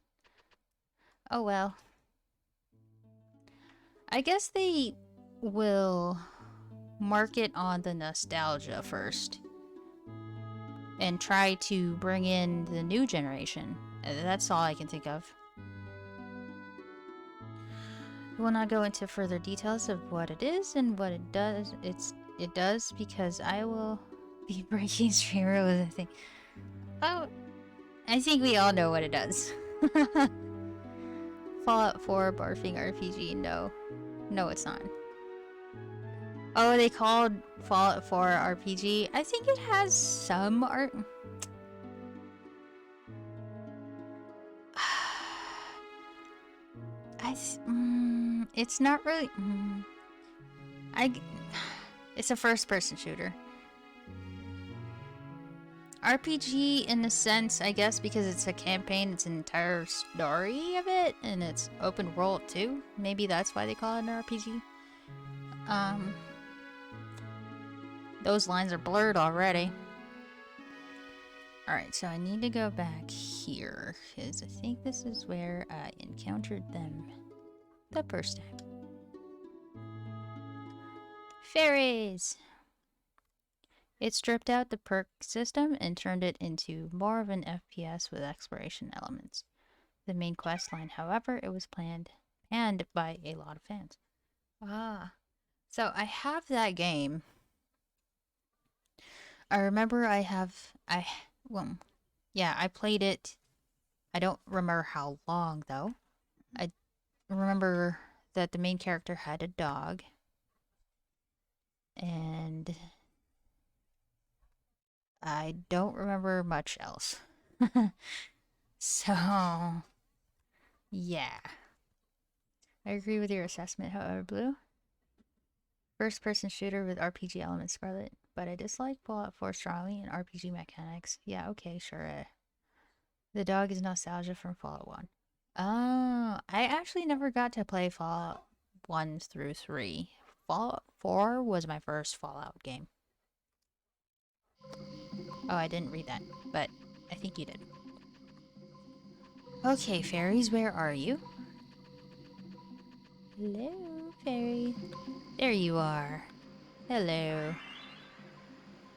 Oh well. I guess they will market on the nostalgia first and try to bring in the new generation. That's all I can think of. I will not go into further details of what it is and what it does. It does because I will be breaking stream rules, I think. Oh, I think we all know what it does. Fallout 4 barfing RPG. No. No, it's not. Oh, they called Fallout 4 RPG. I think it has some art. It's not really. It's a first-person shooter. RPG in a sense, I guess, because it's a campaign. It's an entire story of it, and it's open world too. Maybe that's why they call it an RPG. Those lines are blurred already. Alright, so I need to go back here, because I think this is where I encountered them the first time. Fairies! It stripped out the perk system and turned it into more of an FPS with exploration elements. The main quest line, however, it was planned by a lot of fans. So I have that game. I remember I played it. I don't remember how long, though. I remember that the main character had a dog. And I don't remember much else. So, yeah. I agree with your assessment, however, Blue. First-person shooter with RPG elements, Scarlet. But I dislike Fallout 4 strongly and RPG mechanics. Yeah, okay, sure. The dog is nostalgia from Fallout 1. Oh, I actually never got to play Fallout 1 through 3. Fallout 4 was my first Fallout game. Oh, I didn't read that, but I think you did. Okay, fairies, where are you? Hello, fairy. There you are. Hello.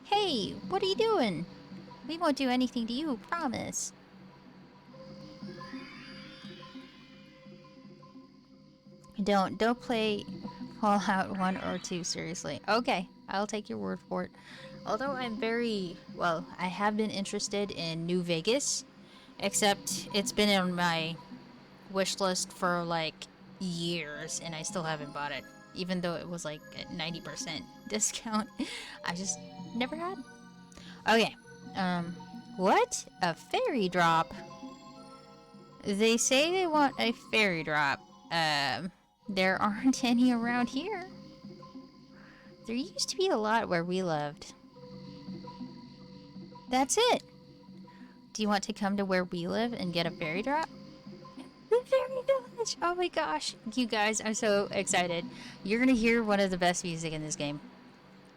Hey, what are you doing? We won't do anything to you, promise. Don't play Fallout 1 or 2 seriously. Okay, I'll take your word for it. Although I have been interested in New Vegas, except it's been on my wish list for like years and I still haven't bought it. Even though it was like at 90% discount. I just never had. Okay. What? A fairy drop? They say they want a fairy drop. There aren't any around here. There used to be a lot where we lived. That's it. Do you want to come to where we live and get a fairy drop? The fairy village! Oh my gosh. You guys, I'm so excited. You're gonna hear one of the best music in this game.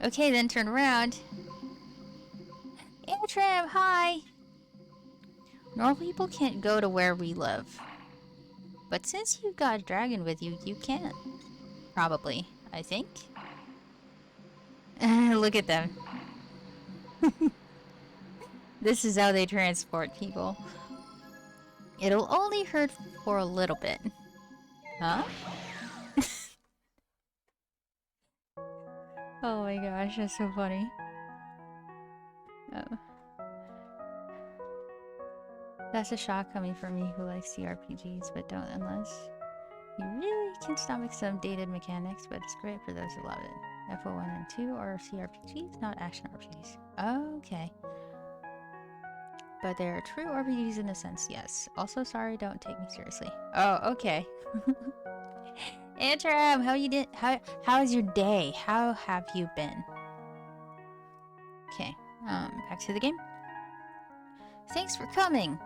Okay, then turn around. Antrim, hi! Normal people can't go to where we live. But since you've got a dragon with you, you can. Probably, I think. Look at them. This is how they transport people. It'll only hurt for a little bit. Huh? Oh my gosh, that's so funny. Oh. That's a shock coming from me who likes CRPGs, but don't unless you really can stomach some dated mechanics, but it's great for those who love it. FO1 and 2 are CRPGs, not action RPGs. Okay. But they're true RPGs in a sense, yes. Also, sorry, don't take me seriously. Oh, okay. Antrim, how you did? How's your day? How have you been? Okay, back to the game. Thanks for coming.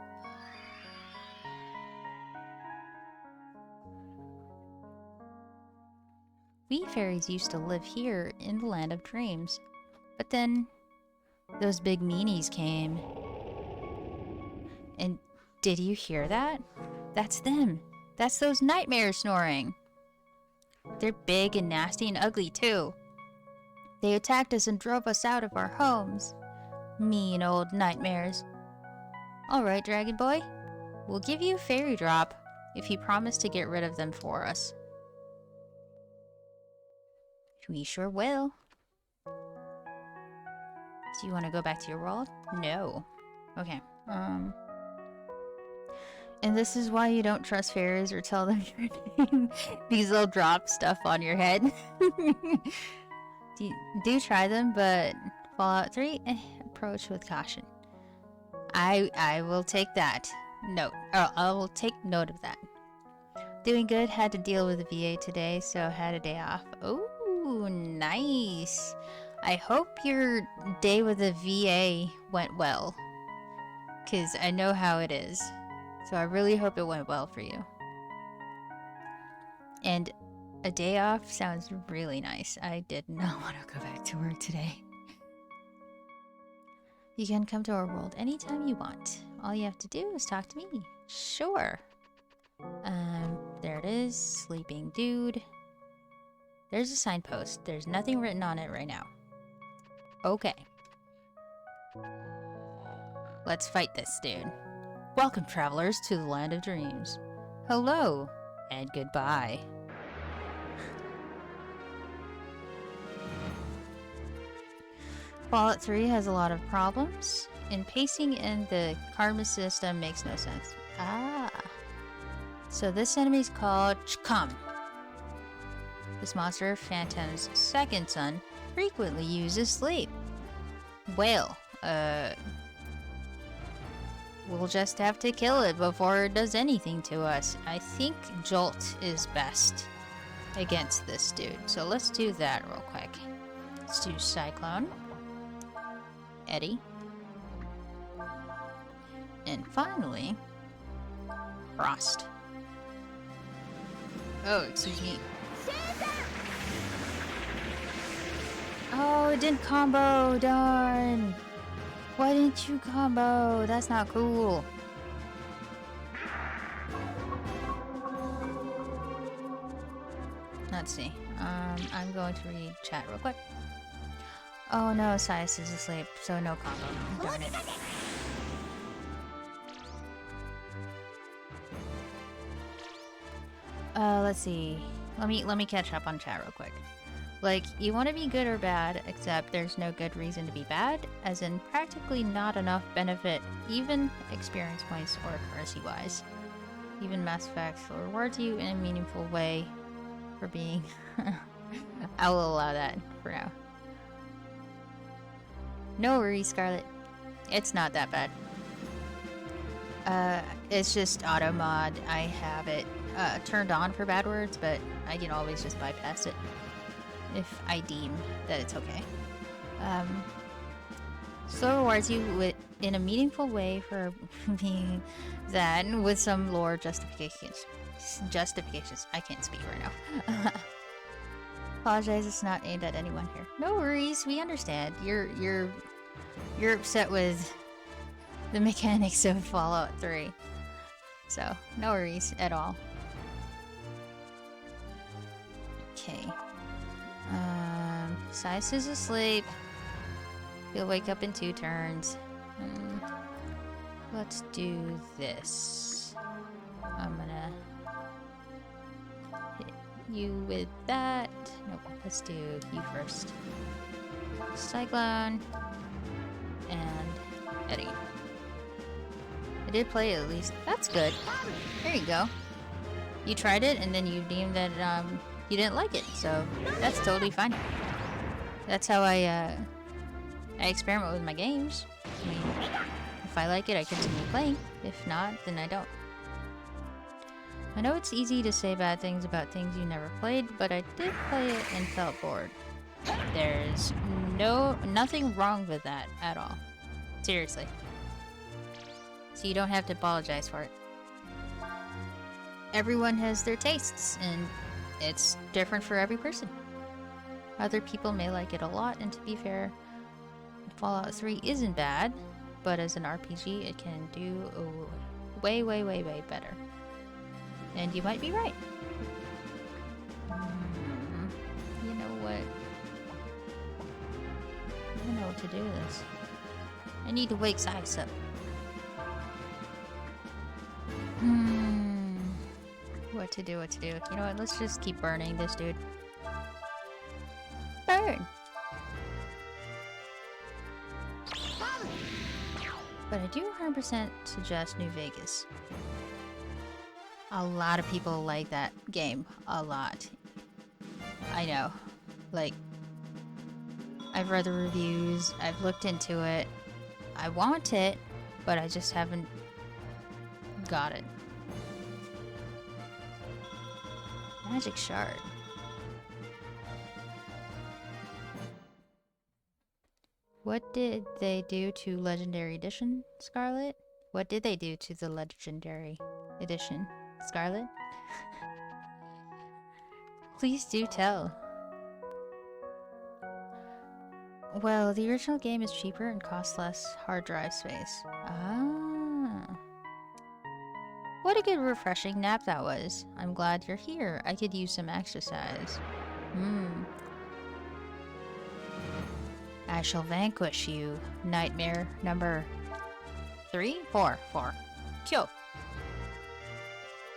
We fairies used to live here in the land of dreams, but then those big meanies came. And did you hear that? That's them. That's those nightmares snoring. They're big and nasty and ugly too. They attacked us and drove us out of our homes. Mean old nightmares. Alright, Dragon Boy. We'll give you a fairy drop if you promise to get rid of them for us. We sure will. Do you want to go back to your world? No. Okay. And this is why you don't trust fairies or tell them your name. Because they'll drop stuff on your head. do try them, but Fallout 3, approach with caution. I will take that note. I will take note of that. Doing good. Had to deal with the VA today, so had a day off. Oh, nice. I hope your day with the VA went well. Because I know how it is. So I really hope it went well for you. And a day off sounds really nice. I did not want to go back to work today. You can come to our world anytime you want. All you have to do is talk to me. Sure. There it is. Sleeping dude. There's a signpost. There's nothing written on it right now. Okay. Let's fight this dude. Welcome, travelers, to the land of dreams. Hello, and goodbye. Fallout 3 has a lot of problems, and pacing in the karma system makes no sense. Ah. So this enemy is called Chkam. This monster, Phantom's second son, frequently uses sleep. Well, we'll just have to kill it before it does anything to us. I think Jolt is best against this dude. So let's do that real quick. Let's do Cyclone. Eddie. And finally, Frost. Oh, excuse me. Oh, it didn't combo, darn. Why didn't you combo? That's not cool. Let's see. I'm going to read chat real quick. Oh no, Sias is asleep, so no combo. Darn it. Let's see. Let me catch up on chat real quick. Like, you want to be good or bad, except there's no good reason to be bad, as in practically not enough benefit, even experience points or currency-wise. Even Mass Effect will reward you in a meaningful way for being... I will allow that for now. No worries, Scarlet. It's not that bad. It's just auto mod. I have it turned on for bad words, but I can always just bypass it. if I deem that it's okay. Still rewards you with in a meaningful way for being that, with some lore justifications. I can't speak right now. Apologize, it's not aimed at anyone here. No worries, we understand. You're upset with the mechanics of Fallout 3. So, no worries at all. Okay. Size is asleep. He'll wake up in 2 turns. Let's do this. I'm gonna hit you with that. Nope, let's do you first. Cyclone. And Eddie. I did play it at least. That's good. There you go. You tried it and then you deemed that you didn't like it, so that's totally fine. That's how I experiment with my games. I mean, if I like it, I continue playing. If not, then I don't. I know it's easy to say bad things about things you never played, but I did play it and felt bored. There's nothing wrong with that at all. Seriously. So you don't have to apologize for it. Everyone has their tastes, and it's different for every person. Other people may like it a lot, and to be fair, Fallout 3 isn't bad, but as an RPG, it can do way, way, way, way better. And you might be right. You know what? I don't know what to do with this. I need to wake Sykes up. What to do? You know what? Let's just keep burning this dude. Burn! But I do 100% suggest New Vegas. A lot of people like that game. A lot. I know. Like, I've read the reviews, I've looked into it. I want it, but I just haven't got it. Magic shard. What did they do to Legendary Edition, Scarlet? What did they do to the Legendary Edition, Scarlet? Please do tell. Well, the original game is cheaper and costs less hard drive space. Ah. What a good refreshing nap that was. I'm glad you're here. I could use some exercise. I shall vanquish you. Nightmare number 4. Kyo.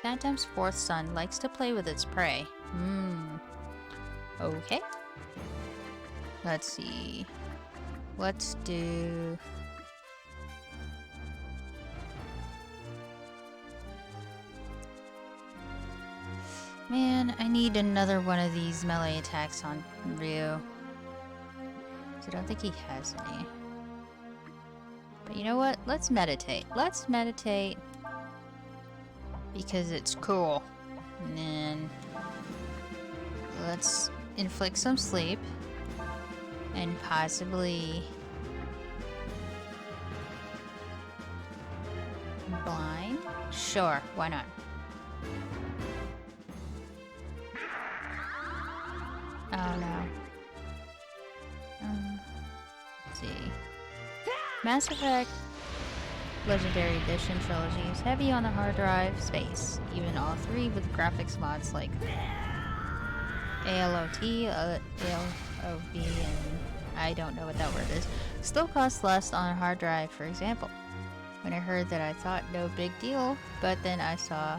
Phantom's 4th son likes to play with its prey. Okay. Let's see. Let's do... Man, I need another one of these melee attacks on Ryu. I don't think he has any. But you know what? Let's meditate. Let's meditate. Because it's cool. And then... let's inflict some sleep. And possibly... blind? Sure, why not? Oh no. Let's see. Mass Effect Legendary Edition trilogy is heavy on the hard drive space. Even all 3 with graphics mods like ALOT, ALOV, and I don't know what that word is, still costs less on a hard drive, for example. When I heard that, I thought no big deal, but then I saw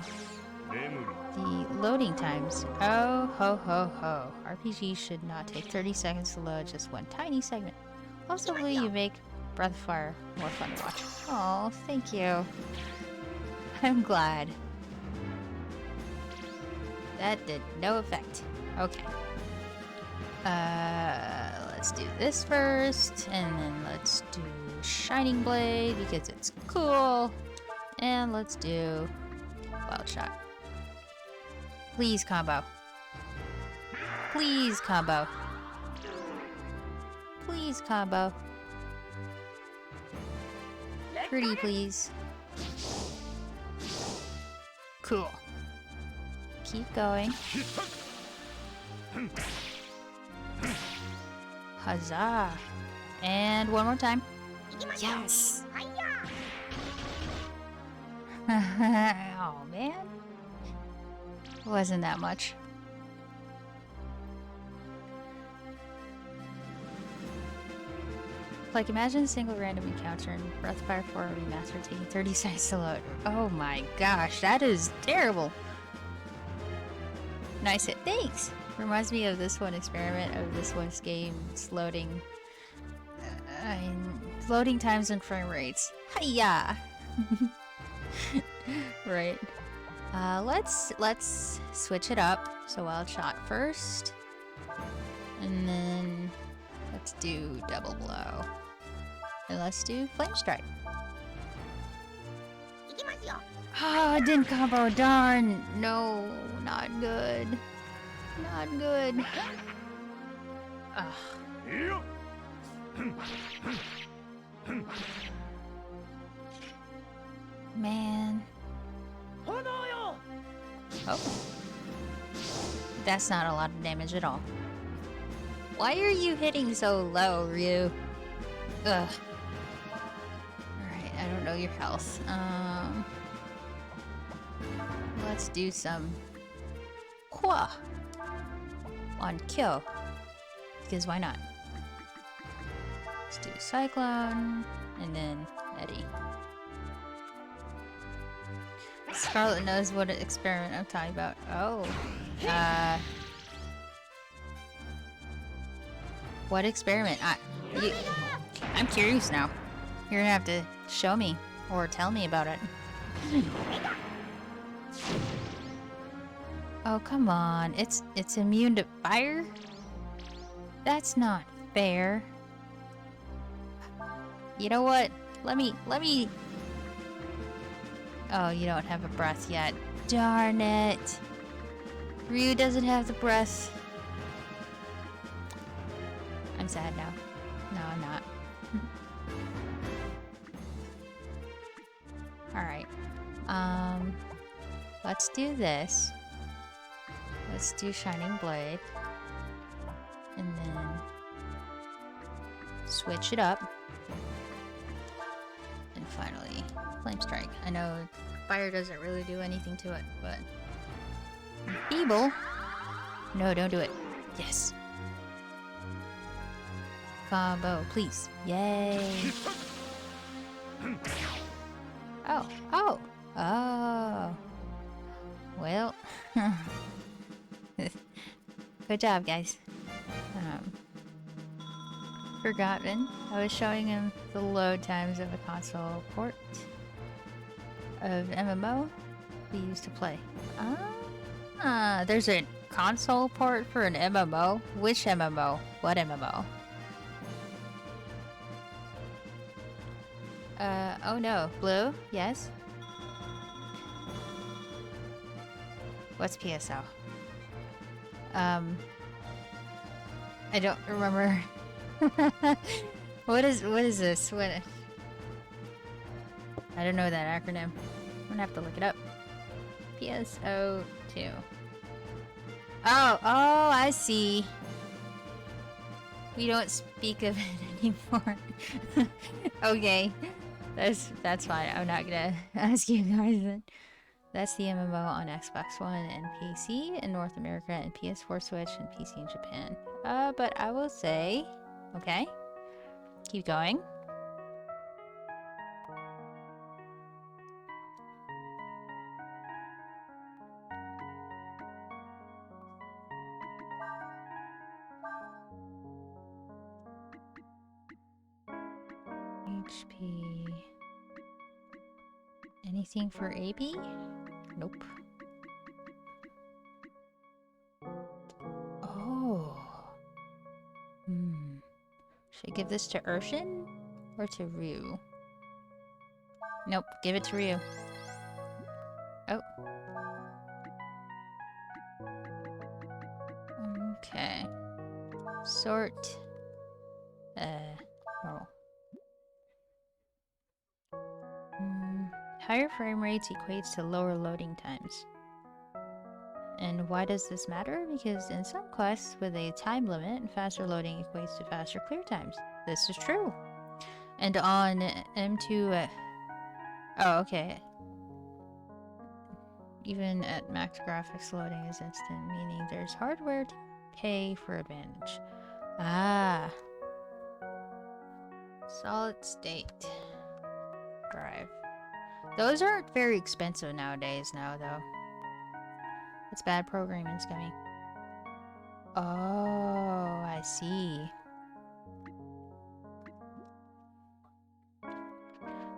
the loading times. Oh ho ho ho. RPGs should not take 30 seconds to load just one tiny segment. Possibly you make Breath of Fire more fun to watch. Oh, thank you. I'm glad. That did no effect. Okay. Let's do this first, and then let's do Shining Blade because it's cool. And let's do Wild Shot. Please combo. Please combo. Please, combo. Pretty, please. Cool. Keep going. Huzzah. And one more time. Yes! Oh, man. Wasn't that much. Like, imagine a single random encounter in Breath of Fire 4 Remastered taking 30 seconds to load. Oh my gosh, that is terrible. Nice hit. Thanks! Reminds me of this one experiment of this one's game's loading. Loading times and frame rates. Hiya! Right. Let's switch it up. So wild shot first. And then let's do double blow. And let's do flame strike. Ah, oh, didn't combo, darn! No, not good. Not good. Ugh. Man. Oh. That's not a lot of damage at all. Why are you hitting so low, Ryu? Ugh. Alright, I don't know your health. Let's do some Hua on Kyo. Because why not? Let's do Cyclone and then Eddie. Scarlet knows what experiment I'm talking about. Oh. What experiment? I'm curious now. You're gonna have to show me or tell me about it. Oh, come on. It's immune to fire? That's not fair. You know what? Let me... Oh, you don't have a breath yet. Darn it. Ryu doesn't have the breath. I'm sad now. No, I'm not. Alright. Let's do this. Let's do Shining Blade. And then switch it up. And finally, Flame Strike. I know fire doesn't really do anything to it, but... Feeble? No, don't do it. Yes. Combo, please. Yay. Oh, oh, oh. Well. Good job, guys. Forgotten. I was showing him the load times of a console port of MMO we used to play. There's a console port for an MMO? Which MMO? What MMO? Oh no. Blue? Yes? What's PSO? I don't remember. What is this? What? I don't know that acronym. I'm gonna have to look it up. PSO2. Oh, I see. We don't speak of it anymore. Okay. That's fine. I'm not gonna ask you guys then. That's the MMO on Xbox One and PC in North America and PS4 Switch and PC in Japan. But I will say, okay, keep going. HP. Anything for AB? Nope. Oh. Should I give this to Urshin or to Ryu? Nope, give it to Ryu. Oh. Okay. Sort. Higher frame rates equates to lower loading times. And why does this matter? Because in some quests with a time limit, faster loading equates to faster clear times. This is true. And on M2... oh, okay. Even at max graphics, loading is instant, meaning there's hardware to pay for advantage. Ah. Solid state drive. Those aren't very expensive nowadays now, though. It's bad programming's coming. Oh, I see.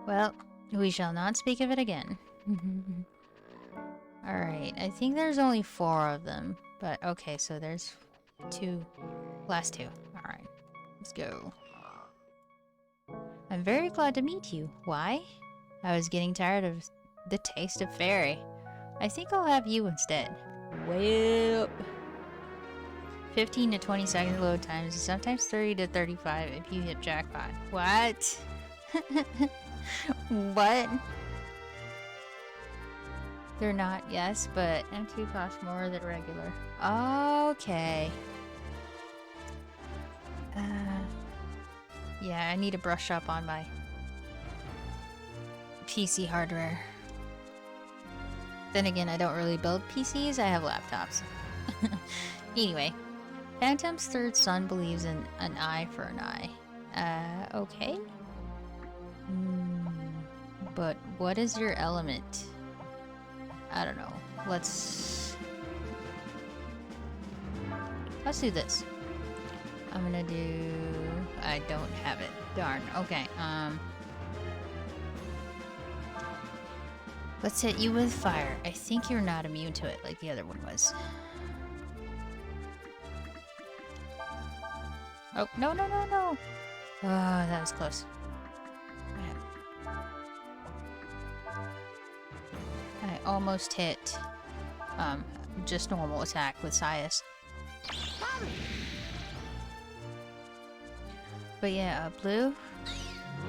Well, we shall not speak of it again. Alright, I think there's only 4 of them. But okay, so there's 2. Last 2. Alright, let's go. I'm very glad to meet you. Why? I was getting tired of the taste of fairy. I think I'll have you instead. Well, 15 to 20 second load times, sometimes 30 to 35 if you hit jackpot. What? What? They're not, yes, but M2 costs more than regular. Okay. Yeah, I need to brush up on my PC hardware. Then again, I don't really build PCs, I have laptops. Anyway, Phantom's third son believes in an eye for an eye. Okay? But what is your element? I don't know. Let's do this. I'm gonna do... I don't have it. Darn. Okay, let's hit you with fire. I think you're not immune to it like the other one was. Oh, no, no, no, no! Oh, that was close. I almost hit, just normal attack with Sias. But yeah, Blue,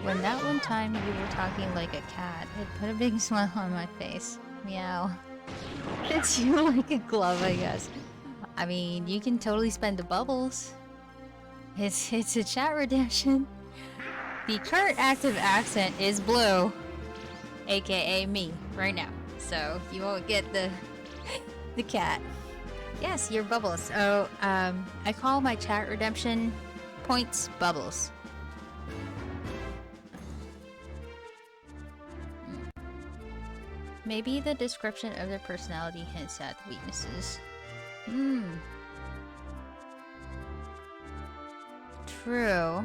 when that one time you were talking like a cat, it put a big smile on my face. Meow. Fits you like a glove, I guess. I mean, you can totally spend the bubbles. It's a chat redemption. The current active accent is Blue, aka me, right now. So you won't get the cat. Yes, your bubbles. So I call my chat redemption points bubbles. Maybe the description of their personality hints at the weaknesses. True.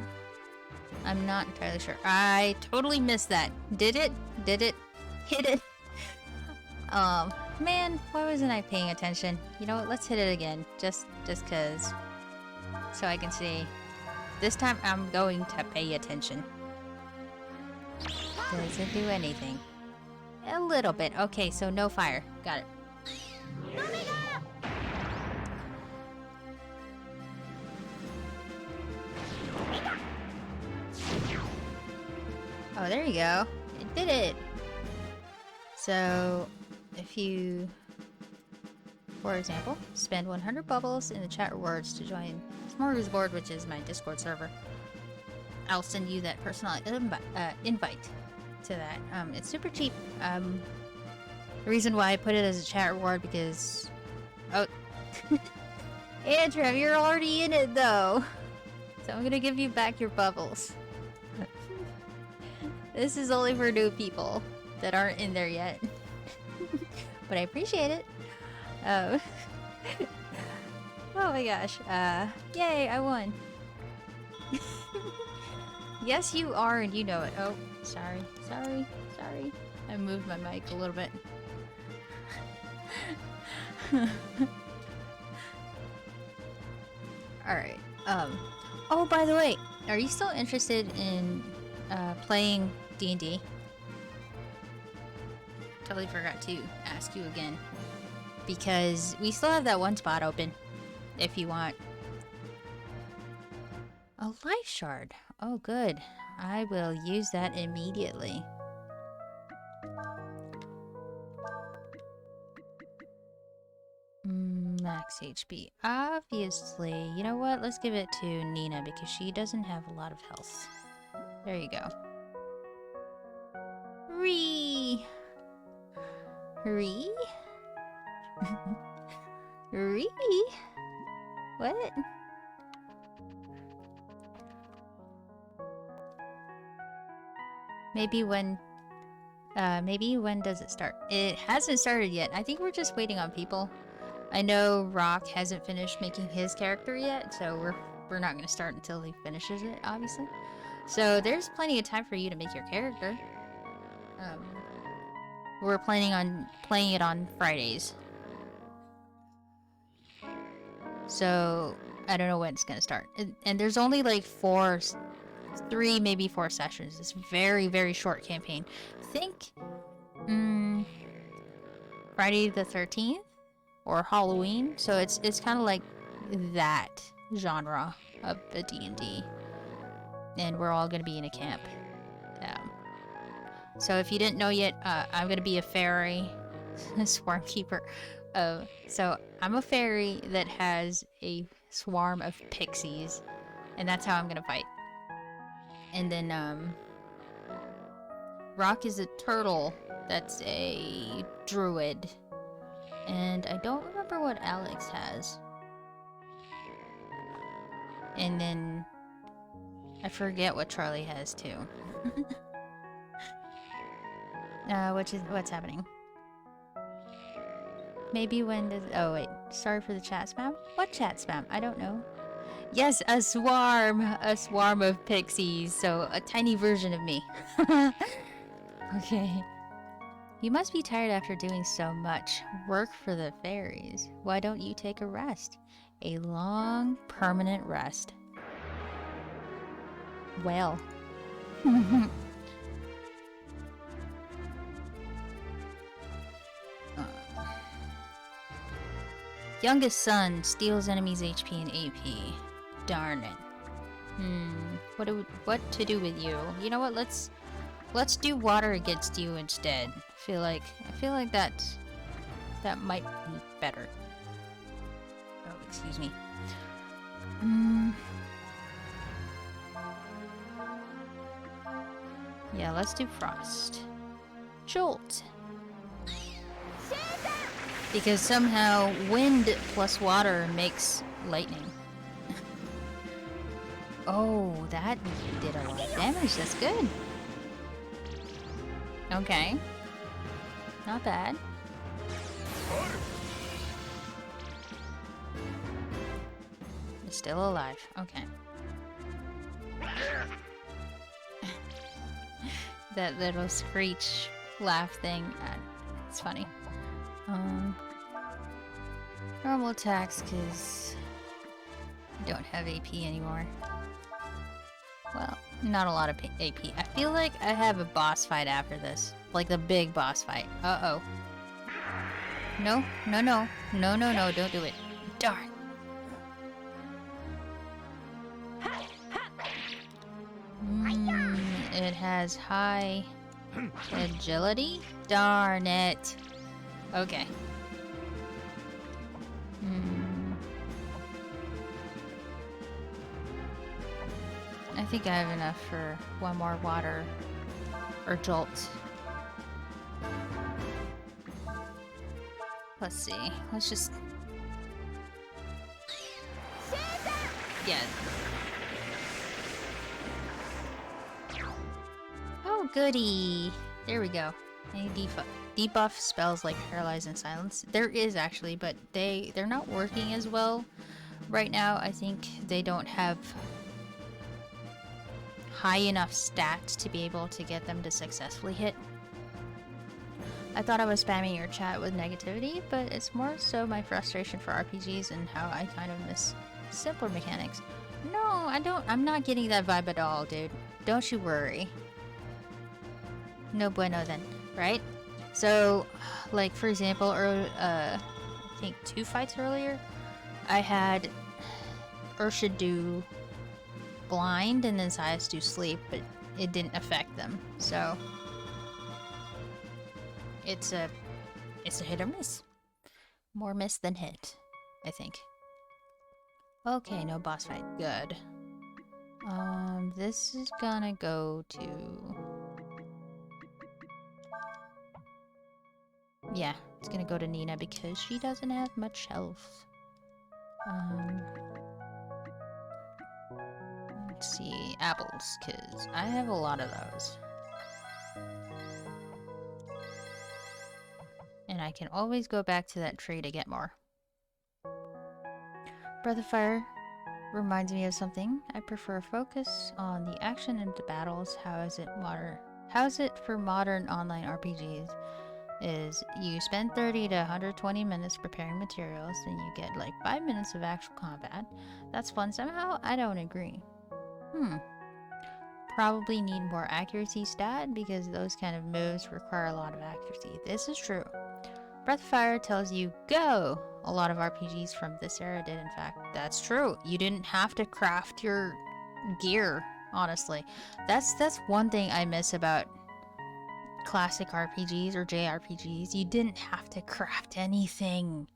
I'm not entirely sure. I totally missed that. Did it? Did it? Hit it? Man, why wasn't I paying attention? You know what, let's hit it again. Just cause. So I can see. This time I'm going to pay attention. Does it do anything? A little bit. Okay, so no fire. Got it. Oh, there you go. It did it. So, if you, for example, spend 100 bubbles in the chat rewards to join Smorgasbord, which is my Discord server, I'll send you that personal invite to that. It's super cheap. The reason why I put it as a chat reward because... Oh. Andrew, you're already in it though. So I'm gonna give you back your bubbles. This is only for new people that aren't in there yet. But I appreciate it. Oh my gosh. Yay, I won. Yes, you are, and you know it. Oh, sorry. I moved my mic a little bit. Alright. Oh, by the way, are you still interested in playing D&D? Totally forgot to ask you again. Because we still have that one spot open, if you want. A life shard. Oh, good. I will use that immediately. max HP? Obviously. You know what? Let's give it to Nina because she doesn't have a lot of health. There you go. Ree! Ree? Ree? What? Maybe when does it start? It hasn't started yet. I think we're just waiting on people. I know Rock hasn't finished making his character yet, so we're not going to start until he finishes it, obviously. So there's plenty of time for you to make your character. We're planning on playing it on Fridays. So I don't know when it's going to start. And there's only like 3, maybe 4 sessions. It's very, very short campaign. I think Friday the 13th or Halloween. So it's kind of like that genre of the D&D. And we're all going to be in a camp. So if you didn't know yet, I'm going to be a fairy, a swarm keeper. So I'm a fairy that has a swarm of pixies. And that's how I'm going to fight. And then, Rock is a turtle that's a druid. And I don't remember what Alex has. And then, I forget what Charlie has too. What's happening? Maybe when does... Oh wait, sorry for the chat spam? What chat spam? I don't know. Yes, a swarm of pixies, so a tiny version of me. Okay. You must be tired after doing so much work for the fairies. Why don't you take a rest? A long, permanent rest. Well. Youngest son steals enemies' HP and AP. Darn it. What to do with you? You know what? Let's do water against you instead. I feel like that might be better. Oh, excuse me. Yeah, let's do frost. Jolt. Because somehow wind plus water makes lightning. Oh, that did a lot of damage. That's good. Okay. Not bad. It's still alive. Okay. That little screech laugh thing. It's funny. Normal attacks, because I don't have AP anymore. Well, not a lot of AP. I feel like I have a boss fight after this. Like the big boss fight. Uh-oh. No, don't do it. Darn. It has high agility? Darn it. Okay. I think I have enough for one more water or jolt. Let's see. Let's just... Yeah. Oh, goody. There we go. Any debuff spells like Paralyze and Silence. There is actually, but they're not working as well right now. I think they don't have high enough stats to be able to get them to successfully hit. I thought I was spamming your chat with negativity, but it's more so my frustration for RPGs and how I kind of miss simpler mechanics. No, I'm not getting that vibe at all, dude. Don't you worry. No bueno then, right? So, like for example, I think 2 fights earlier, I had Ursha do blind and then Sias do sleep, but it didn't affect them. So it's a hit or miss. More miss than hit. I think. Okay, no boss fight. Good. This is gonna go to... Yeah, it's gonna go to Nina because she doesn't have much health. Let's see, apples, because I have a lot of those. And I can always go back to that tree to get more. Breath of Fire reminds me of something. I prefer focus on the action and the battles. How is it for modern online RPGs? Is you spend 30 to 120 minutes preparing materials, and you get like 5 minutes of actual combat. That's fun somehow? I don't agree. Probably need more accuracy stat because those kind of moves require a lot of accuracy. This is true. Breath of Fire tells you go. A lot of RPGs from this era did, in fact. That's true. You didn't have to craft your gear, honestly. That's one thing I miss about classic RPGs or JRPGs. You didn't have to craft anything.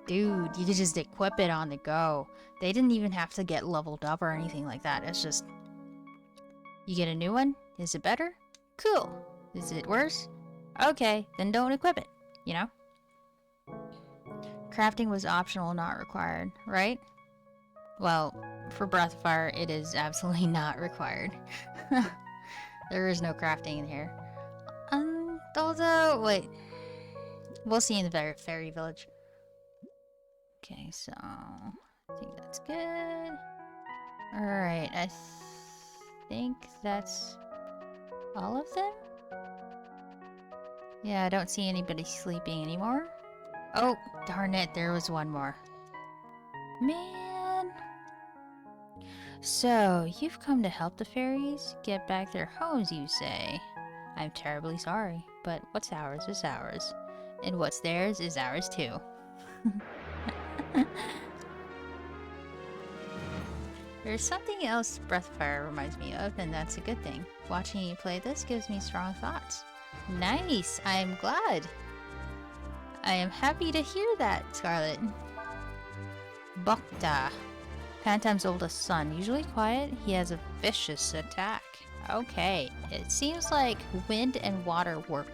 Dude, you could just equip it on the go. They didn't even have to get leveled up or anything like that. It's just... You get a new one? Is it better? Cool. Is it worse? Okay, then don't equip it, you know? Crafting was optional, not required, right? Well, for Breath of Fire, it is absolutely not required. There is no crafting in here. Although, wait. We'll see in the fairy village. Okay, so... I think that's good. Alright, I think that's all of them? Yeah, I don't see anybody sleeping anymore. Oh, darn it, there was one more. Man! So, you've come to help the fairies get back their homes, you say? I'm terribly sorry, but what's ours is ours. And what's theirs is ours too. There's something else Breath of Fire reminds me of, and that's a good thing. Watching you play this gives me strong thoughts. Nice! I am glad! I am happy to hear that, Scarlet. Bokta. Pantam's oldest son. Usually quiet, he has a vicious attack. Okay, it seems like wind and water work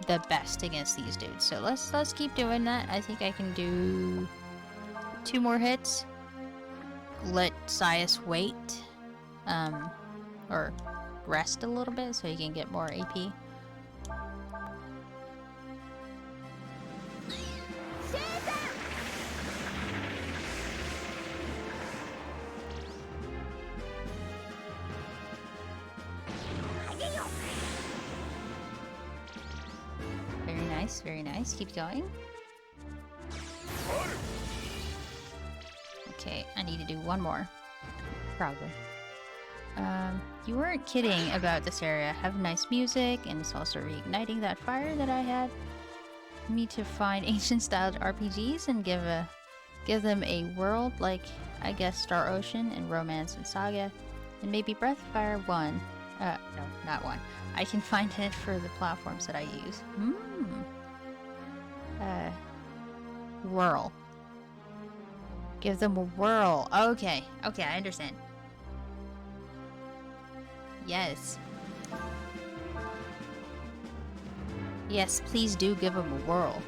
the best against these dudes. So let's keep doing that. I think I can do 2 more hits. Let Sias wait. Or rest a little bit so he can get more AP. Very nice, very nice. Keep going. Okay, I need to do 1 more. Probably. You weren't kidding about this area. Have nice music, and it's also reigniting that fire that I had. Me to find ancient-styled RPGs and give them a world like, I guess, Star Ocean and Romance and Saga, and maybe Breath of Fire 1. No, not 1. I can find it for the platforms that I use. Whirl. Give them a whirl. Okay, okay, I understand. Yes. Yes, please do give them a whirl.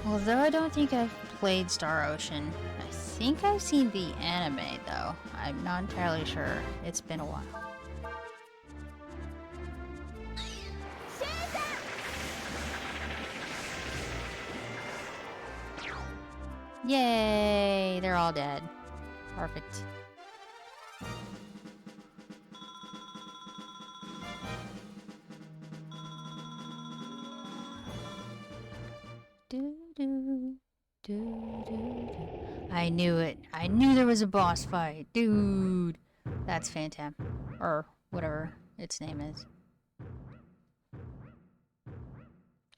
Although I don't think I've played Star Ocean. I think I've seen the anime, though. I'm not entirely sure. It's been a while. Yay! They're all dead. Perfect. I knew it. I knew there was a boss fight. Dude. That's Phantom. Or whatever its name is.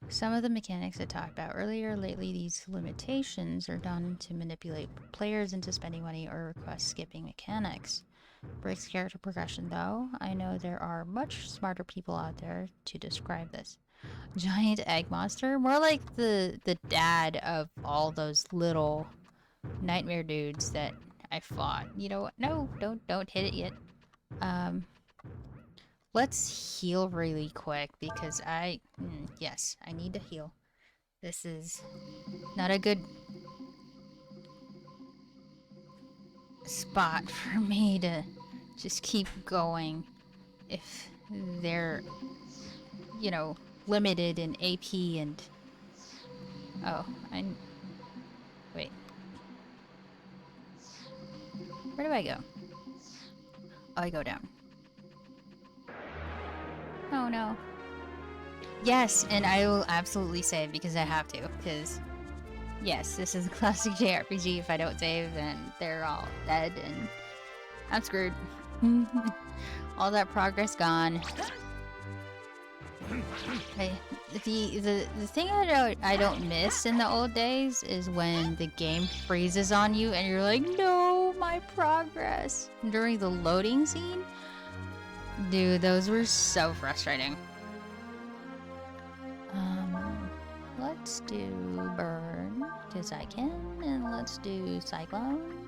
Some of the mechanics I talked about earlier, lately these limitations are done to manipulate players into spending money or request skipping mechanics. Breaks character progression though. I know there are much smarter people out there to describe this. Giant egg monster? More like the dad of all those little nightmare dudes that I fought. You know what? No, don't hit it yet. Let's heal really quick because yes, I need to heal. This is not a good spot for me to just keep going if they're, you know, limited in AP and... Oh, wait. Where do I go? Oh, I go down. Oh no. Yes, and I will absolutely save because I have to, because... Yes, this is a classic JRPG. If I don't save, then they're all dead, and I'm screwed. All that progress gone. Okay. The thing I don't miss in the old days is when the game freezes on you and you're like, no, my progress. During the loading scene, dude, those were so frustrating. Let's do burn because I can, and let's do cyclone.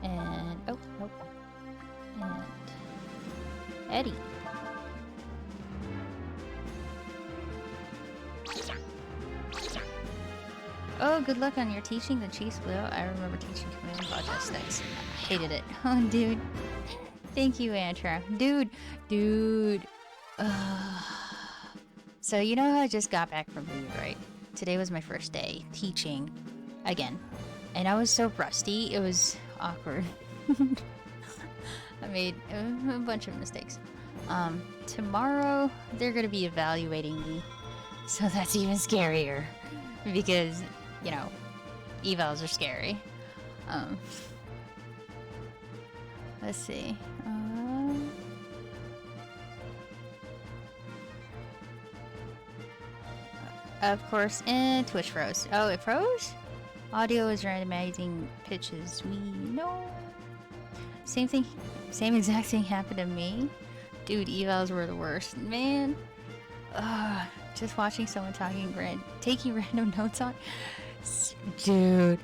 And oh nope, and Eddie. Oh, good luck on your teaching the Chiefs Blue. I remember teaching command logistics. I hated it. Oh, dude. Thank you, Antra. Dude. So, you know how I just got back from leave, right? Today was my first day teaching again. And I was so rusty, it was awkward. I made a bunch of mistakes. Tomorrow, they're gonna be evaluating me. So that's even scarier. Because, you know, evals are scary. Let's see. Of course, and Twitch froze. Oh, it froze? Audio is randomizing pitches. We know. Same exact thing happened to me. Dude, evals were the worst. Man. Just watching someone taking random notes on. Dude.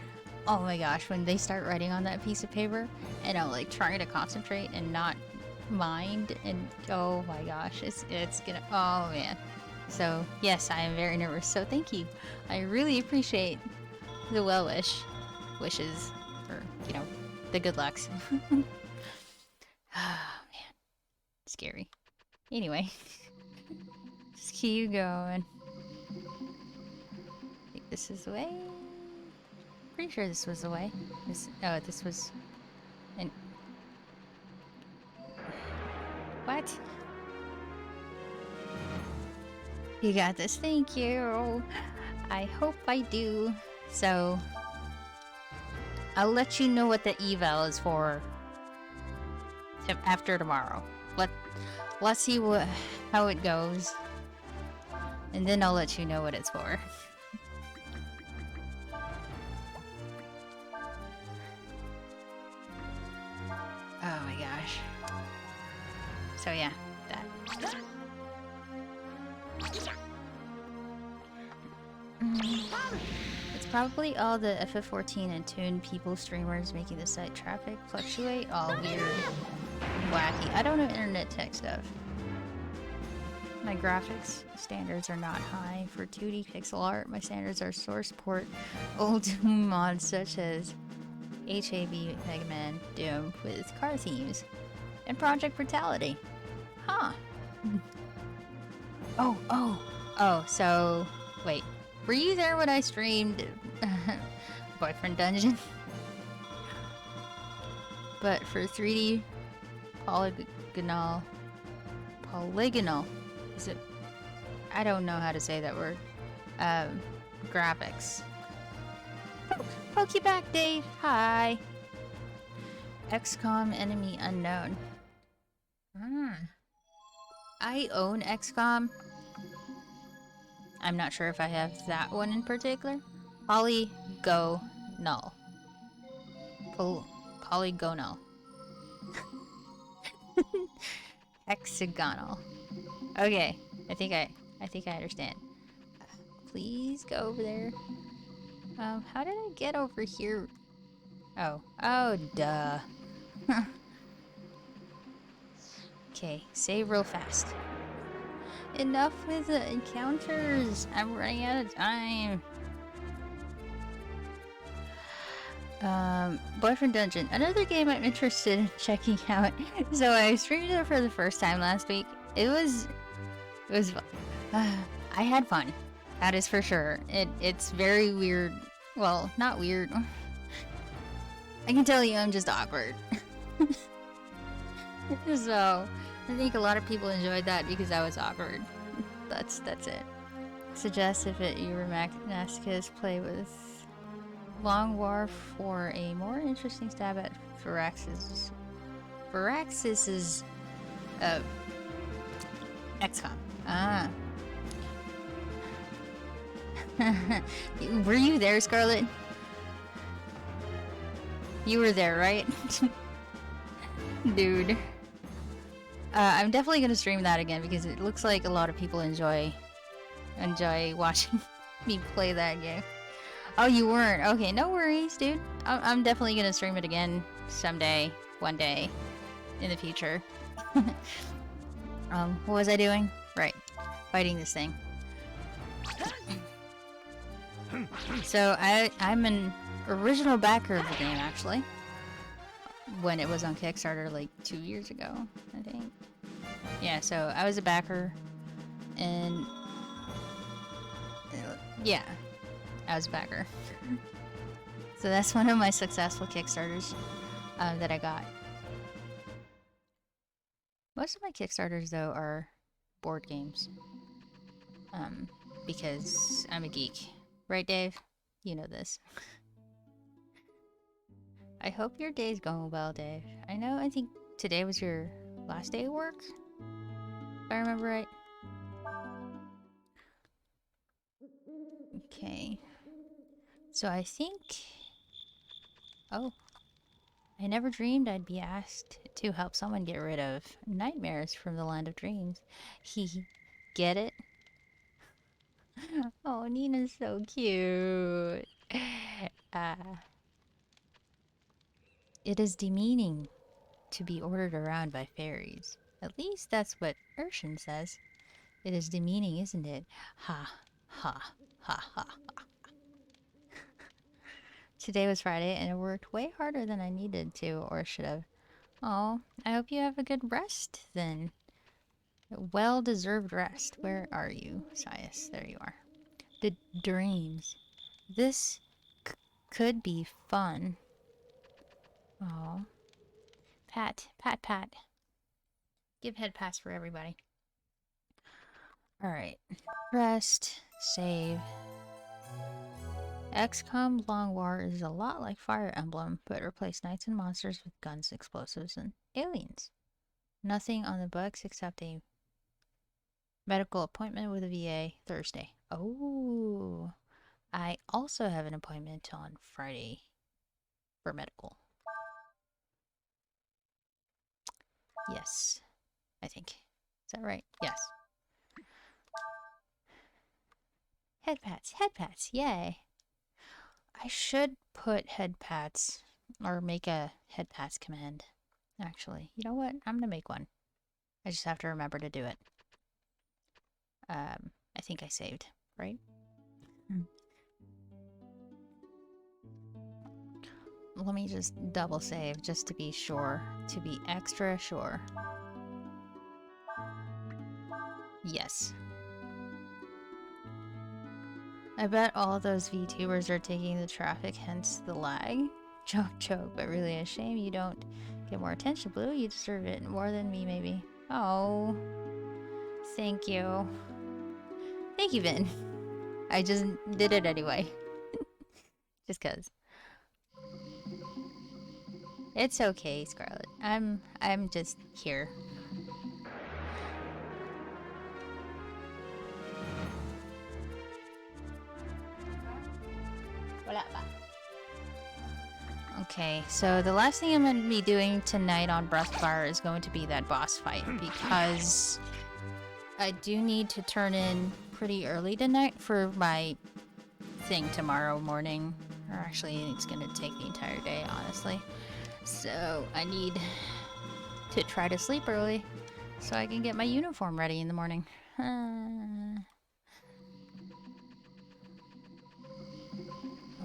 Oh my gosh, when they start writing on that piece of paper and I'm like trying to concentrate and not mind, and oh my gosh, it's gonna, oh man. So yes, I am very nervous, so thank you. I really appreciate the wishes, or, you know, the good lucks. Oh man, scary. Anyway, just keep going. I think this is the way. Pretty sure this was the way. This was... What? You got this, thank you. I hope I do. So, I'll let you know what the eval is for after tomorrow. Let's see how it goes. And then I'll let you know what it's for. Oh my gosh. So yeah, that. It's probably all the FF14 and Toon people streamers making the site traffic fluctuate. All weird, wacky. I don't know internet tech stuff. My graphics standards are not high for 2D pixel art. My standards are source port old Doom mods such as HAB Mega Man Doom with car themes and Project Brutality. Huh. Oh, so wait. Were you there when I streamed Boyfriend Dungeon? But for 3D polygonal, is it? I don't know how to say that word. Graphics. Poke you back, Dave. Hi. XCOM Enemy Unknown. I own XCOM. I'm not sure if I have that one in particular. Polygonal. Polygonal. Hexagonal. Okay, I think I I think I understand. Please go over there. How did I get over here? Oh. Oh, duh. Okay, save real fast. Enough with the encounters! I'm running out of time. Boyfriend Dungeon. Another game I'm interested in checking out. So I streamed it for the first time last week. It was fun. I had fun. That is for sure. It's very weird. Well, not weird. I can tell you I'm just awkward. So, I think a lot of people enjoyed that because I was awkward. That's it. Suggest if you were masochist, play with Long War for a more interesting stab at Firaxis's XCOM. Ah. Were you there, Scarlet? You were there, right? Dude. I'm definitely gonna stream that again because it looks like a lot of people enjoy watching me play that game. Oh, you weren't? Okay, no worries, dude. I'm definitely gonna stream it again someday, one day, in the future. What was I doing? Right, fighting this thing. So I'm an original backer of the game, actually. When it was on Kickstarter like 2 years ago, I think. Yeah, so I was a backer, and yeah, I was a backer. So that's one of my successful Kickstarters that I got. Most of my Kickstarters, though, are board games. Because I'm a geek. Right, Dave? You know this. I hope your day's going well, Dave. I think today was your last day of work? If I remember right. Okay. So I think... Oh. I never dreamed I'd be asked to help someone get rid of nightmares from the land of dreams. Get it? Oh, Nina's so cute. It is demeaning to be ordered around by fairies. At least that's what Urshan says. It is demeaning, isn't it? Ha, ha, ha, ha, ha. Today was Friday and I worked way harder than I needed to or should have. Oh, I hope you have a good rest then. Well-deserved rest. Where are you, Sias? There you are. The dreams. This could be fun. Oh. Pat. Give head pats for everybody. Alright. Rest. Save. XCOM Long War is a lot like Fire Emblem, but replace knights and monsters with guns, explosives, and aliens. Nothing on the books except a medical appointment with a VA Thursday. Oh. I also have an appointment on Friday for medical. Yes, I think. Is that right? Yes. Head pats, yay. I should put head pats, or make a head pats command. Actually, you know what? I'm gonna make one. I just have to remember to do it. I think I saved, right? Let me just double save just to be sure, to be extra sure. Yes. I bet all those VTubers are taking the traffic, hence the lag. Joke, but really a shame you don't get more attention, Blue. You deserve it more than me, maybe. Oh. Thank you. Thank you, Vin. I just did it anyway. Just cause. It's okay, Scarlet. I'm just here. Okay, so the last thing I'm going to be doing tonight on Breath of Fire is going to be that boss fight, because I do need to turn in pretty early tonight for my thing tomorrow morning. Or actually, it's gonna take the entire day, honestly. So I need to try to sleep early so I can get my uniform ready in the morning.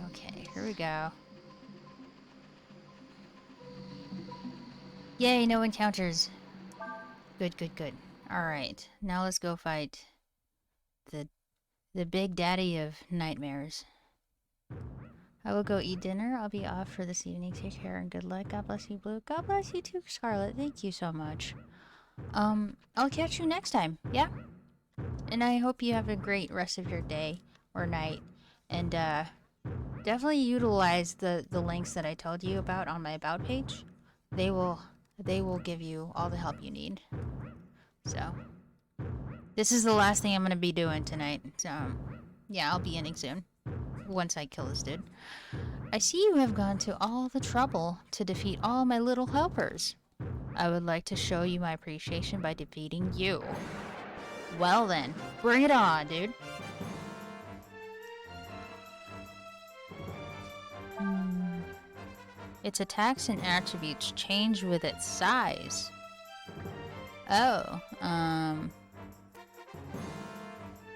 Okay, here we go. Yay, no encounters. Good, good, good. Alright, now let's go fight the big daddy of nightmares. I will go eat dinner. I'll be off for this evening. Take care and good luck. God bless you, Blue. God bless you too, Scarlet. Thank you so much. I'll catch you next time. Yeah? And I hope you have a great rest of your day or night. And, definitely utilize the links that I told you about on my About page. They will give you all the help you need. So, this is the last thing I'm going to be doing tonight. So, yeah, I'll be ending soon. Once I kill this dude. I see you have gone to all the trouble to defeat all my little helpers. I would like to show you my appreciation by defeating you. Well then, bring it on, dude. Its attacks and attributes change with its size. Oh,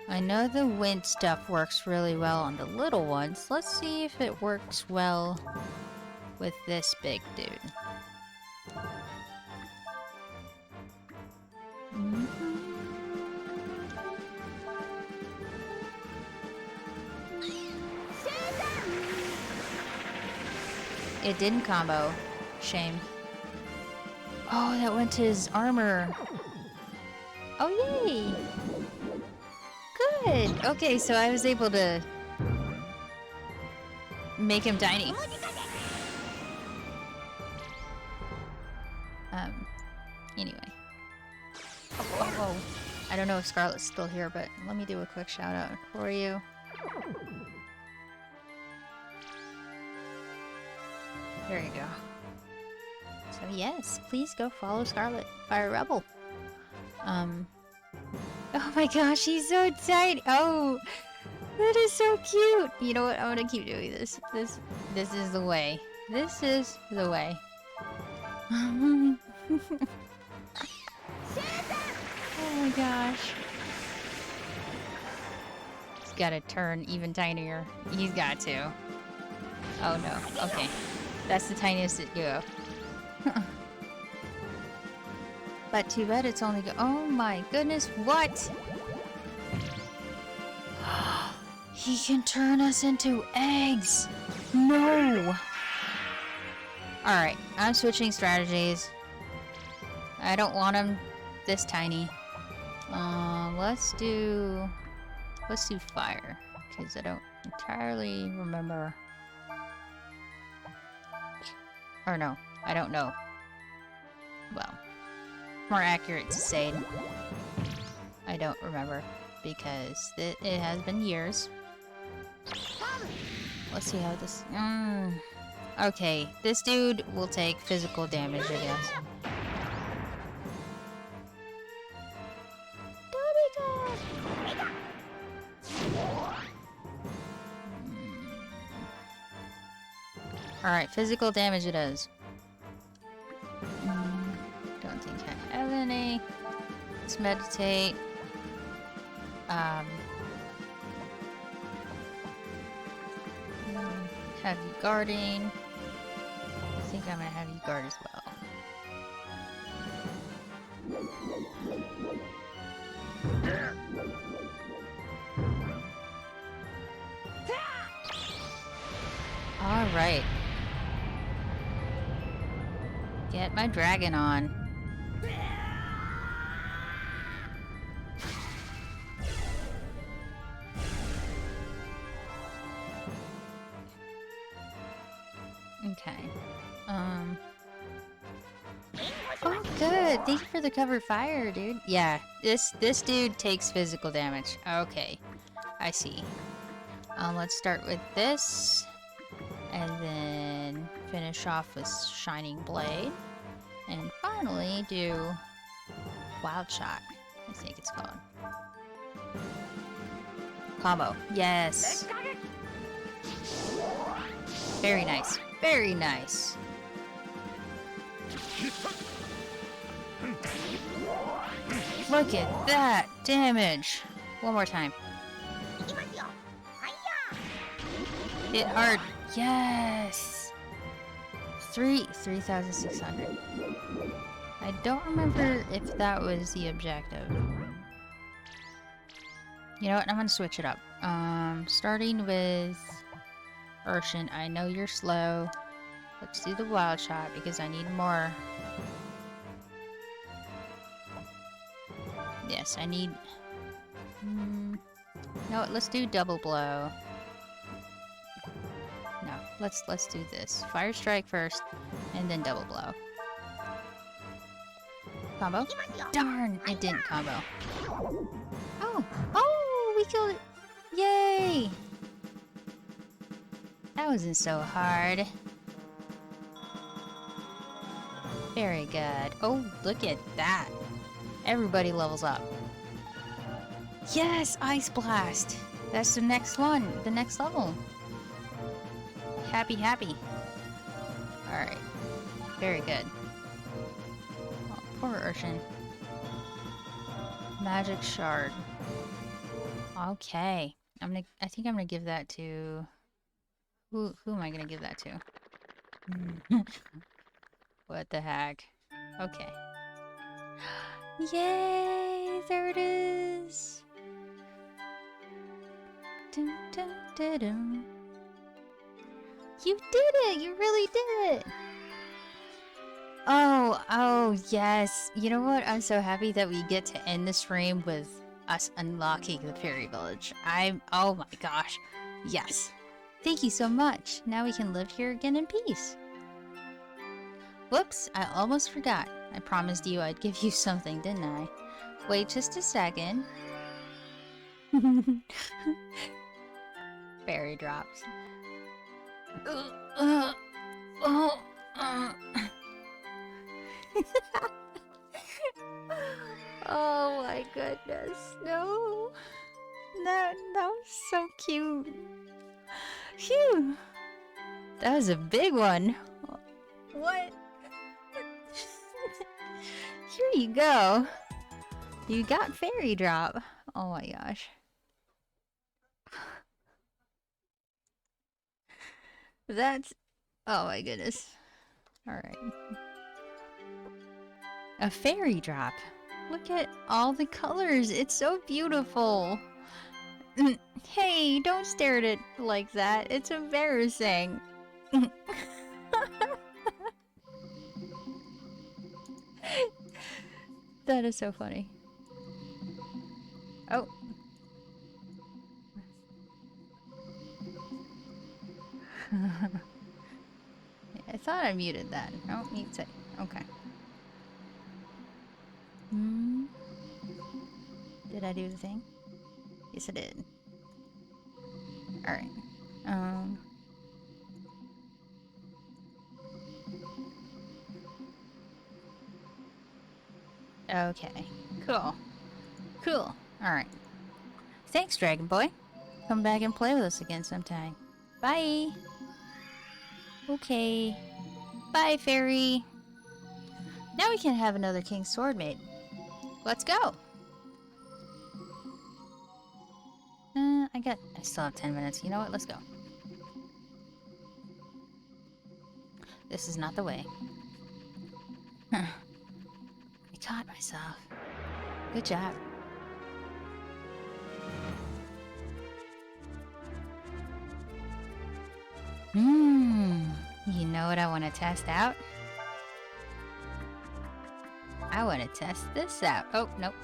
I know the wind stuff works really well on the little ones. Let's see if it works well with this big dude. It didn't combo. Shame. Oh, that went to his armor. Oh, yay! Good! Okay, so I was able to make him tiny. Anyway. Oh. I don't know if Scarlet's still here, but let me do a quick shout out for you. There you go. So yes, please go follow Scarlet, Fire Rebel. Oh my gosh, he's so tiny. Oh, that is so cute. You know what? I'm gonna keep doing this. This is the way. This is the way. Oh my gosh. He's gotta turn even tinier. He's got to. Oh no. Okay. That's the tiniest it go. But too bad it's only oh my goodness, what? He can turn us into eggs! No! Alright, I'm switching strategies. I don't want him this tiny. Let's do fire. Because I don't entirely remember. Or no, I don't know. Well, more accurate to say I don't remember because it has been years. Let's see how this... Okay, this dude will take physical damage, I guess. Alright, physical damage it is. Don't think I have any. Let's meditate. Have you guarding. I think I'm gonna have you guard as well. Alright. Get my dragon on. Okay. Oh, good. Thank you for the cover fire, dude. Yeah, this dude takes physical damage. Okay, I see. Let's start with this, and then finish off with Shining Blade, and finally do Wild Shot. I think it's called? Combo. Yes. Very nice. Very nice. Look at that damage. One more time. Hit hard. Yes. 3,600. I don't remember if that was the objective. You know what? I'm gonna switch it up. Starting with Urshan. I know you're slow. Let's do the wild shot because I need more. Yes, I need. No, let's do double blow. No, let's do this. Fire strike first, and then double blow. Combo? Darn! It didn't combo. Oh, we killed it! Yay! That wasn't so hard. Very good. Oh, look at that. Everybody levels up. Yes, Ice Blast. That's the next one, the next level. Happy, happy. Alright. Very good. Oh, poor Urshan. Magic Shard. Okay. I think I'm gonna give that to... Who am I gonna give that to? What the heck? Okay. Yay! There it is! Dun, dun, dun, dun. You did it! You really did it! Oh, yes. You know what? I'm so happy that we get to end the stream with us unlocking the fairy village. Oh my gosh. Yes. Thank you so much. Now we can live here again in peace. Whoops, I almost forgot. I promised you I'd give you something, didn't I? Wait just a second. Fairy drops. Oh my goodness, no. That was so cute. Phew. That was a big one. What? Here you go. You got fairy drop. Oh my gosh. That's... Oh my goodness. Alright. A fairy drop. Look at all the colors. It's so beautiful. Hey, don't stare at it like that. It's embarrassing. That is so funny. Oh. I thought I muted that. Oh, mute it. Okay. Did I do the thing? Yes, I did. Alright. Okay. Cool. Cool. Alright. Thanks, Dragon Boy. Come back and play with us again sometime. Bye! Okay. Bye, Fairy! Now we can have another King's Sword made. Let's go! I still have 10 minutes. You know what? Let's go. This is not the way. I caught myself. Good job. You know what I want to test out? I want to test this out. Oh, nope.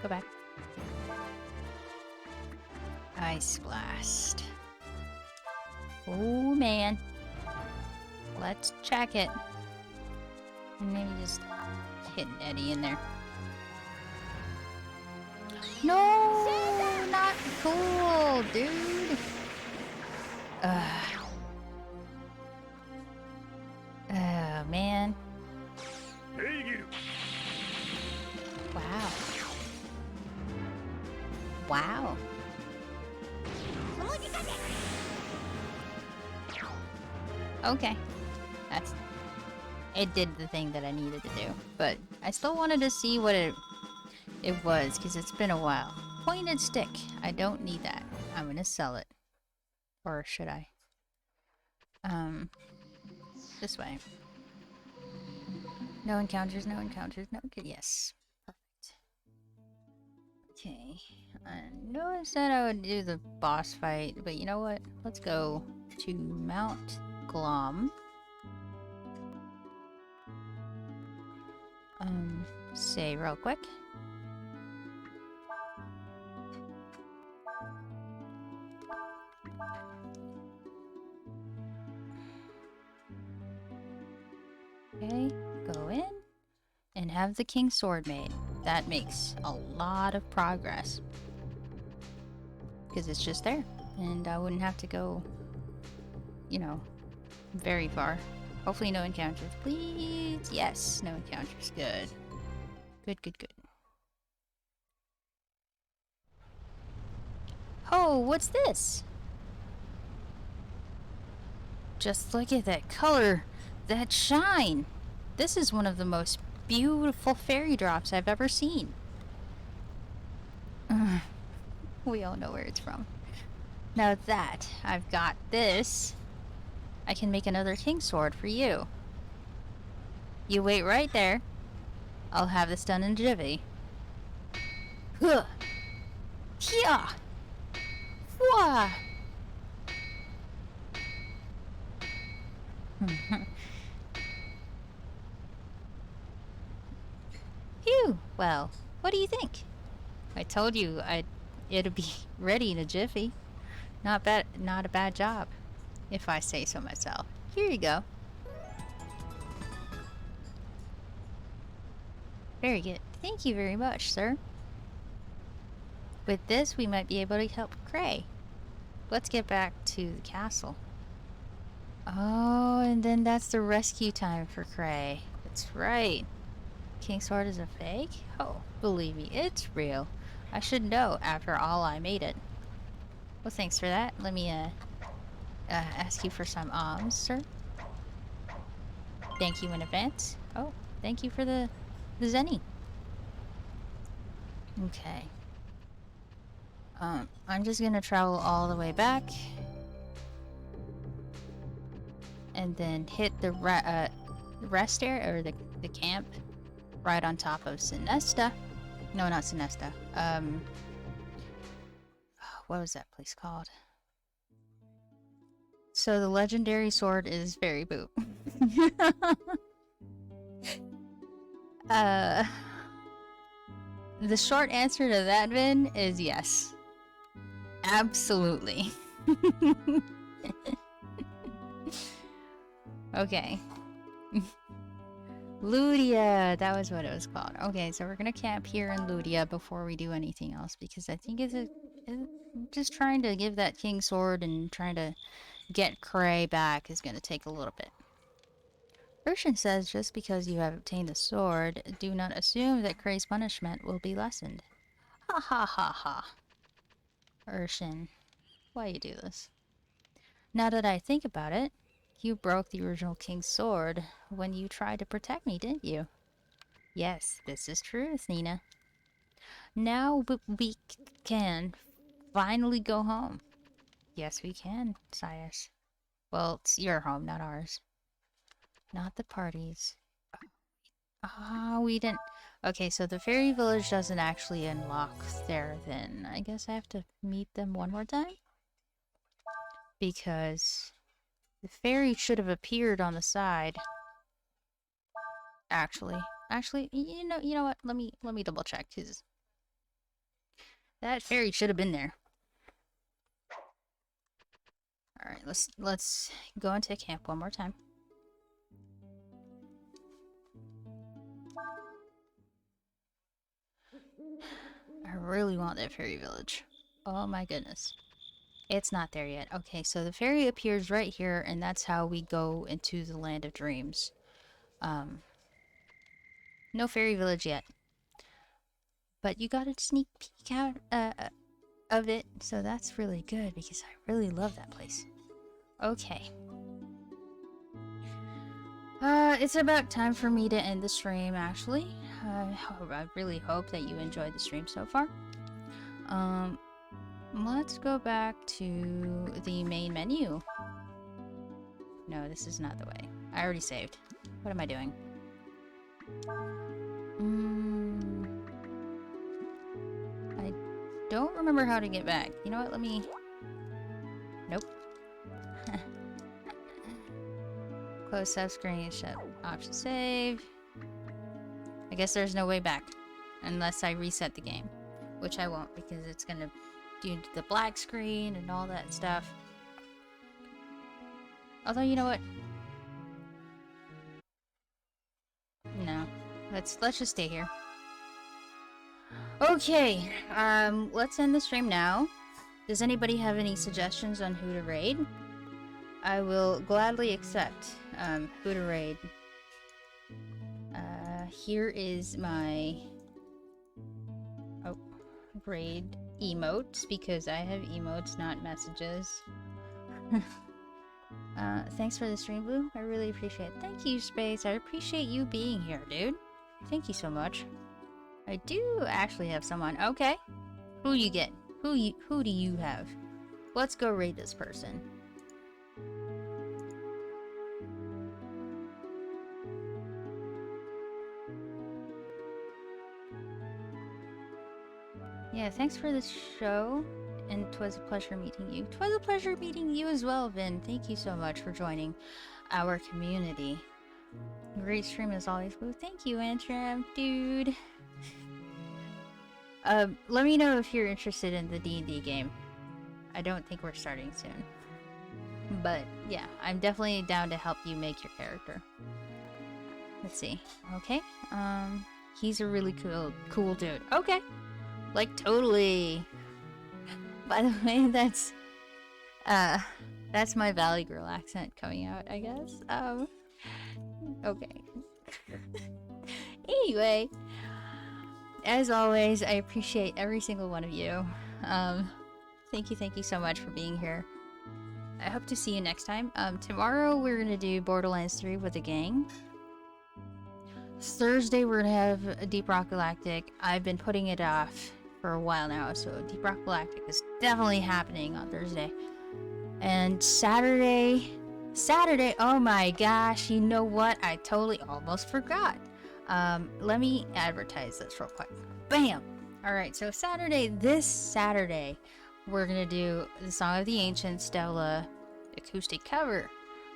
Go back. Ice Blast. Oh, man. Let's check it. And maybe just hit Eddie in there. No! Not cool, dude! Oh, man. Wow. Wow. Okay. It did the thing that I needed to do, but I still wanted to see what it was, because it's been a while. Pointed stick. I don't need that. I'm gonna sell it. Or should I? This way. No encounters, no encounters, no... Yes. Perfect. Okay. I know I said I would do the boss fight, but you know what? Let's go to Mount Glom. Say real quick. Okay, go in and have the King's Sword made. That makes a lot of progress. Because it's just there. And I wouldn't have to go, you know, very far. Hopefully no encounters. Please! Yes, no encounters. Good. Good, good, good. Oh, what's this? Just look at that color. That shine. This is one of the most beautiful fairy drops I've ever seen. We all know where it's from. Now that I've got this, I can make another King's Sword for you. You wait right there. I'll have this done in a jiffy. Huh. Yeah. Wah. Phew. Well, what do you think? I told you it'll be ready in a jiffy. Not a bad job, if I say so myself. Here you go. Very good. Thank you very much, sir. With this, we might be able to help Cray. Let's get back to the castle. Oh, and then that's the rescue time for Cray. That's right. King's Sword is a fake? Oh, believe me, it's real. I should know after all I made it. Well, thanks for that. Let me ask you for some alms, sir. Thank you in advance. Oh, thank you for the zenny. Okay. I'm just gonna travel all the way back. And then hit the rest area, or the camp, right on top of Sinesta. No, not Sinesta. What was that place called? So the legendary sword is Fairy Boot. The short answer to that, Vin, is yes. Absolutely. Okay. Ludia, that was what it was called. Okay, so we're gonna camp here in Ludia before we do anything else, because I think it's just trying to give that King Sword and trying to get Cray back is gonna take a little bit. Urshan says just because you have obtained the sword, do not assume that Cray's punishment will be lessened. Ha ha ha ha. Urshan, why you do this? Now that I think about it, you broke the original King's Sword when you tried to protect me, didn't you? Yes, this is true, Nina. Now we can finally go home. Yes, we can, Sias. Well, it's your home, not ours. Not the party's. Ah, we didn't... Okay, so the fairy village doesn't actually unlock there then. I guess I have to meet them one more time? Because the fairy should have appeared on the side. Actually, you know what? Let me double check, because that fairy should have been there. All right, let's go into camp one more time. I really want that fairy village. Oh my goodness. It's not there yet. Okay, so the fairy appears right here, and that's how we go into the land of dreams. No fairy village yet. But you got a sneak peek out of it, so that's really good because I really love that place. Okay. It's about time for me to end the stream, actually. I really hope that you enjoyed the stream so far. Let's go back to the main menu. No, this is not the way. I already saved. What am I doing? I don't remember how to get back. You know what? Let me... Nope. Close subscreen, shut option save. I guess there's no way back unless I reset the game, which I won't because it's gonna do the black screen and all that stuff. Although, you know what? No. Let's just stay here. Okay, let's end the stream now. Does anybody have any suggestions on who to raid? I will gladly accept who to raid. Here is my raid emotes because I have emotes, not messages. Thanks for the stream, Blue. I really appreciate it. Thank you, Space. I appreciate you being here, dude. Thank you so much. I do actually have someone. Okay. Who you get? Who do you have? Let's go raid this person. Yeah, thanks for the show, and 'twas a pleasure meeting you. 'Twas a pleasure meeting you as well, Vin. Thank you so much for joining our community. Great stream as always, Blue. Thank you, Antrim, dude. Let me know if you're interested in the D&D game. I don't think we're starting soon. But, yeah, I'm definitely down to help you make your character. Let's see. Okay, he's a really cool dude. Okay. Like, totally. By the way, that's my Valley Girl accent coming out, I guess. Okay. Anyway, as always, I appreciate every single one of you. Thank you so much for being here. I hope to see you next time. Tomorrow we're gonna do Borderlands 3 with the gang. Thursday we're gonna have a Deep Rock Galactic. I've been putting it off for a while now, so Deep Rock Galactic is definitely happening on Thursday. And Saturday, oh my gosh, you know what? I totally almost forgot. Let me advertise this real quick. Bam! Alright, so this Saturday, we're gonna do the Song of the Ancient Stella acoustic cover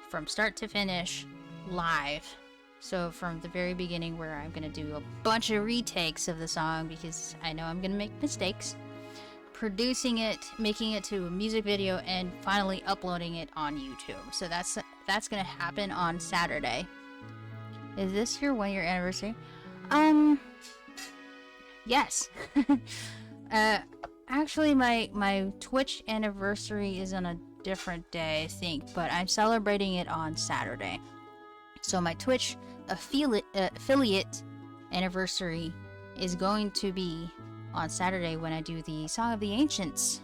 from start to finish live. So from the very beginning, where I'm gonna do a bunch of retakes of the song because I know I'm gonna make mistakes, producing it, making it to a music video, and finally uploading it on YouTube. So that's gonna happen on Saturday. Is this your 1-year anniversary? Yes. Actually, my Twitch anniversary is on a different day, I think, but I'm celebrating it on Saturday. So my Twitch affiliate anniversary is going to be on Saturday when I do the Song of the Ancients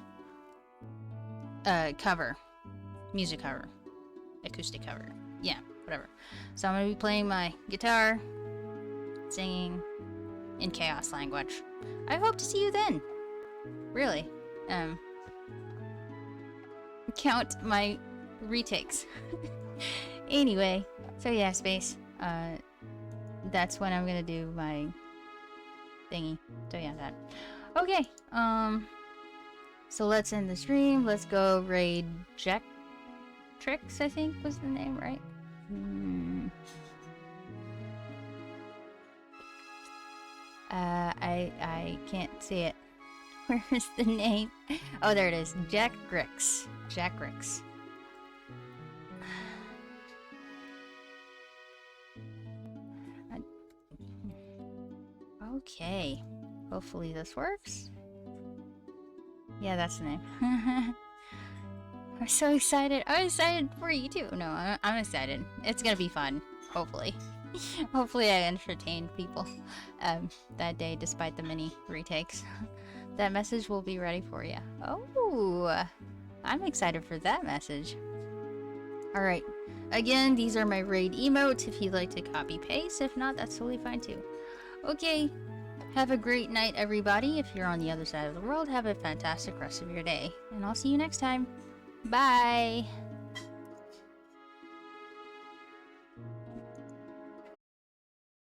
cover, music cover, acoustic cover, yeah, whatever. So I'm gonna be playing my guitar, singing in chaos language. I hope to see you then. Really. Count my retakes. Anyway, so yeah, Space. That's when I'm gonna do my thingy. So yeah, that. Okay. So let's end the stream. Let's go raid Jack Tricks, I think was the name, right? I can't see it. Where is the name? Oh, there it is. Jack Grix. Jack Grix. Okay. Hopefully this works. Yeah, that's the name. I'm so excited. I'm excited for you too. No, I'm excited. It's gonna be fun. Hopefully. Hopefully I entertained people that day despite the many retakes. that message will be ready for you. Oh, I'm excited for that message. Alright, again, these are my raid emotes if you'd like to copy paste. If not, that's totally fine too. Okay, have a great night, everybody. If you're on the other side of the world, have a fantastic rest of your day. And I'll see you next time. Bye!